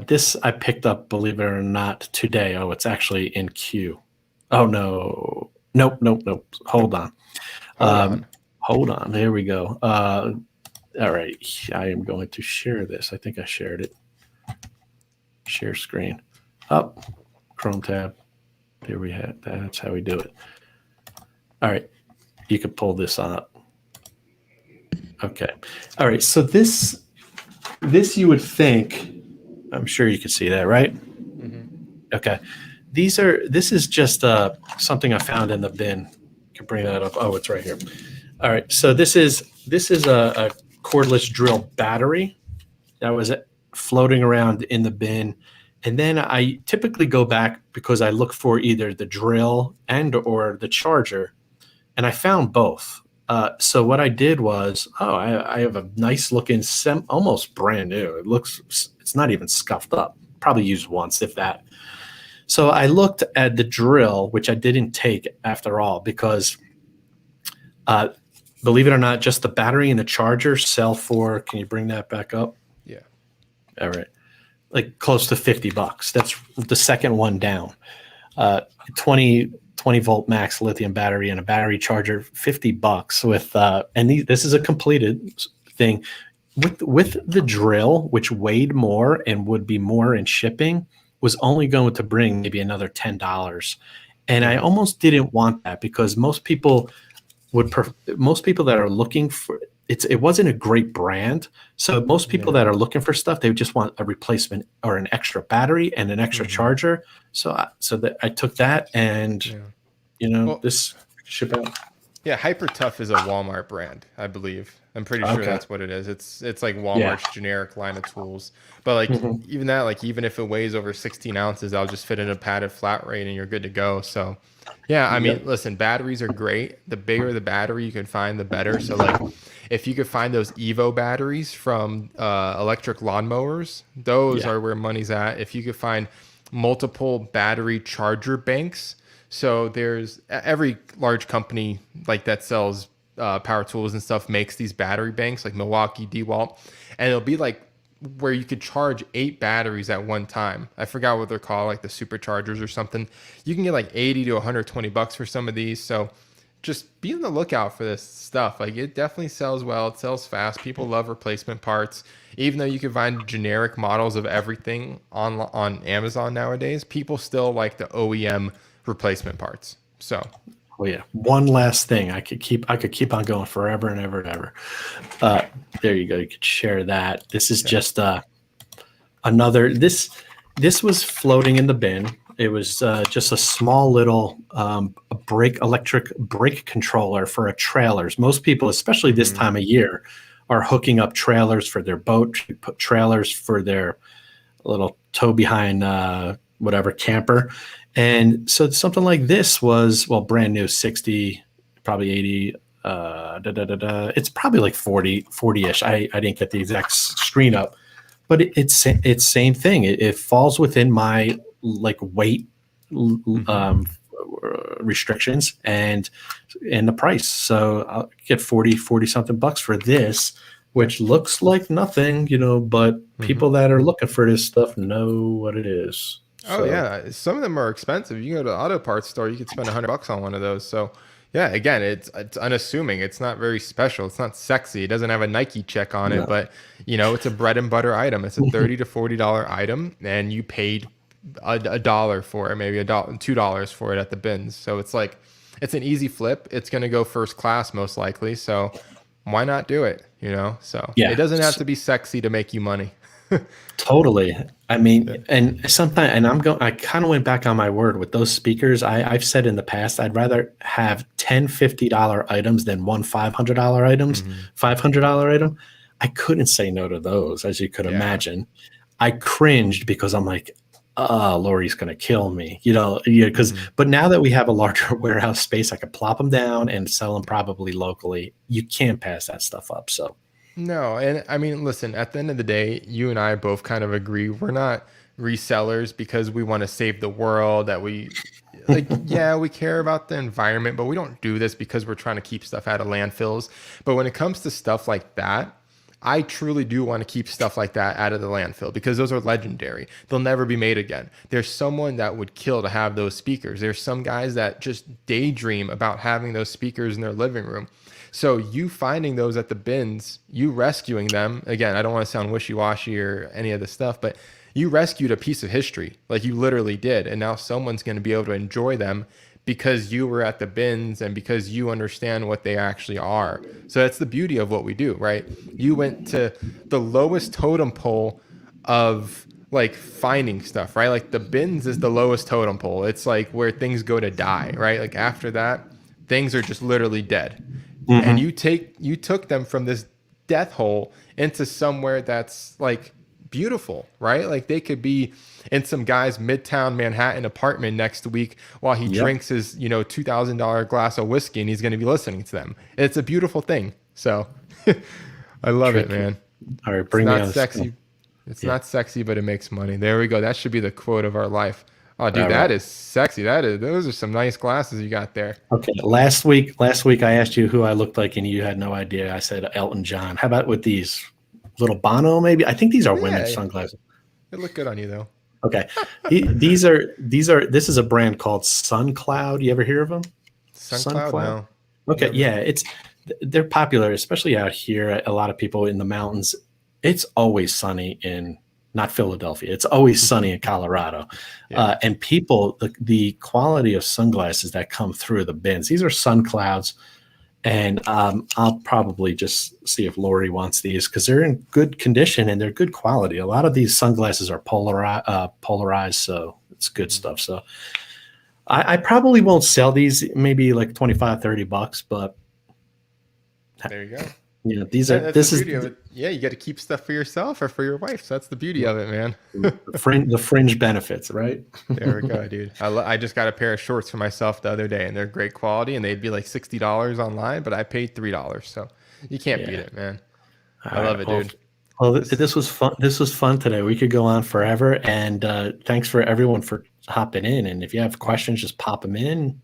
This I picked up, believe it or not, today. Oh, it's actually in queue. Oh no, nope. Hold on. Hold on. Hold on. There we go. All right, I am going to share this. I think I shared it. Share screen. Oh, Chrome tab. There we have. That's how we do it. All right. You could pull this up. Okay. All right. So this you would think, I'm sure you can see that, right? Mm-hmm. Okay. This is just something I found in the bin. You can bring that up. Oh, it's right here. All right. So this is a cordless drill battery that was floating around in the bin. And then I typically go back because I look for either the drill and or the charger. And I found both. So what I did was, I have a nice looking, almost brand new. It's not even scuffed up. Probably used once, if that. So I looked at the drill, which I didn't take after all, because believe it or not, just the battery and the charger sell for, can you bring that back up? Yeah. All right. Like close to $50. That's the second one down. 20 volt max lithium battery and a battery charger, $50 with, this is a completed thing with the drill, which weighed more and would be more in shipping, was only going to bring maybe another $10. And I almost didn't want that because most people that are looking for it wasn't a great brand. So most people that are looking for stuff, they just want a replacement or an extra battery and an extra charger. So I took that and this ship out. Yeah, Hyper Tough is a Walmart brand, I believe. I'm pretty sure that's what it is. It's like Walmart's generic line of tools. But like even that, like even if it weighs over 16 ounces, I'll just fit in a padded flat rate and you're good to go. So yeah, I mean, listen, batteries are great. The bigger the battery you can find, the better. So like if you could find those Evo batteries from electric lawnmowers, those are where money's at. If you could find multiple battery charger banks. So there's every large company like that sells power tools and stuff makes these battery banks like Milwaukee, DeWalt, and it'll be like where you could charge 8 batteries at one time. I forgot what they're called, like the superchargers or something. You can get like $80 to $120 for some of these. So just be on the lookout for this stuff. Like it definitely sells well. It sells fast. People love replacement parts. Even though you can find generic models of everything on Amazon nowadays, people still like the OEM replacement parts. So one last thing. I could keep on going forever and ever and ever. There you go. You could share that. This is just another this was floating in the bin. It was just a small little electric brake controller for a trailers. Most people, especially this time of year, are hooking up trailers for their boat, trailers for their little tow behind whatever camper. And so something like this was, brand new, 60, probably 80, it's probably like 40-ish. I didn't get the exact screen up, but it's same thing. It falls within my like weight restrictions and the price. So I'll get 40 something bucks for this, which looks like nothing, but people that are looking for this stuff know what it is. Oh yeah, some of them are expensive. You go to the auto parts store, you could spend $100 on one of those. So yeah, again, it's unassuming. It's not very special. It's not sexy. It doesn't have a Nike check on it, but it's a bread and butter item. It's a $30 to $40 item, and you paid a dollar for it, maybe $2 for it at the bins. So it's like it's an easy flip. It's going to go first class most likely. So why not do it? So it doesn't have to be sexy to make you money. Totally. I mean, and sometimes, and I kind of went back on my word with those speakers. I've said in the past, I'd rather have 10 $50 items than one $500 item. I couldn't say no to those, as you could imagine. I cringed because I'm like, Lori's going to kill me, but now that we have a larger warehouse space, I could plop them down and sell them probably locally. You can't pass that stuff up. So. No, and I mean, listen, at the end of the day, you and I both kind of agree. We're not resellers because we want to save the world, that we we care about the environment, but we don't do this because we're trying to keep stuff out of landfills. But when it comes to stuff like that, I truly do want to keep stuff like that out of the landfill because those are legendary. They'll never be made again. There's someone that would kill to have those speakers. There's some guys that just daydream about having those speakers in their living room. So you finding those at the bins, you rescuing them, again, I don't want to sound wishy-washy or any of this stuff, but you rescued a piece of history, like you literally did, and now someone's going to be able to enjoy them because you were at the bins and because you understand what they actually are. So that's the beauty of what we do, right? You went to the lowest totem pole of like finding stuff, right? Like the bins is the lowest totem pole. It's like where things go to die, right? Like after that, things are just literally dead. And Mm-hmm. you took them from this death hole into somewhere that's like beautiful, right? Like they could be in some guy's midtown Manhattan apartment next week while he Yep. drinks his, $2,000 glass of whiskey, and he's going to be listening to them. It's a beautiful thing. So I love it, Tricky. man. All right, It's bring me not on this. sexy. It's Yeah. not sexy, but it makes money. There we go. That should be the quote of our life. Oh, dude, All that right. is sexy. Those are some nice glasses you got there. Okay. Last week I asked you who I looked like and you had no idea. I said Elton John. How about with these little Bono maybe? I think these are women's Yeah, sunglasses. they look good on you though. Okay. This is a brand called SunCloud. You ever hear of them? SunCloud, SunCloud? no, Okay. never. Yeah, they're popular, especially out here. A lot of people in the mountains. It's always sunny in not Philadelphia. It's always sunny in Colorado, Yeah. and people the quality of sunglasses that come through the bins. These are Sun Clouds, and I'll probably just see if Lori wants these because they're in good condition and they're good quality. A lot of these sunglasses are polarized, so it's good Mhm. stuff. So I probably won't sell these, maybe like 25, $30, but There you go. these are That's the this is beauty of it. Yeah, you got to keep stuff for yourself or for your wife. So that's the beauty of it, man. the fringe benefits, right? There we go, dude. I just got a pair of shorts for myself the other day, and they're great quality, and they'd be like $60 online, but I paid $3. So you can't beat Yeah. it, man. I All love right. it, Well, dude. This, this was fun. This was fun today. We could go on forever. And thanks for everyone for hopping in. And if you have questions, just pop them in.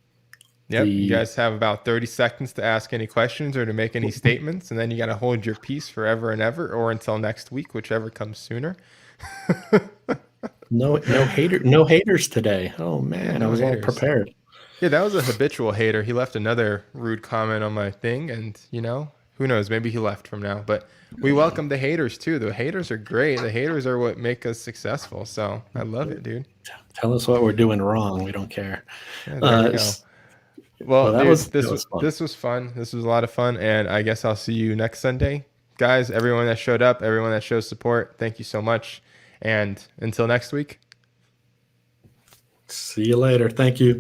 yep, you The guys have about 30 seconds to ask any questions or to make any statements, and then you got to hold your peace forever and ever, or until next week, whichever comes sooner. no haters today. Oh Yeah, man, I no was all haters. prepared. Yeah, that was a habitual hater. He left another rude comment on my thing, and who knows? Maybe he left from now. But we welcome the haters too. The haters are great. The haters are what make us successful. So I love it, dude. Tell us what we're doing wrong. We don't care. Yeah, there we Uh, go. Well, well, that dude, was that this was fun. this was fun. This was a lot of fun, and I guess I'll see you next Sunday, guys. Everyone that showed up, everyone that shows support, thank you so much. And until next week. See you later. Thank you.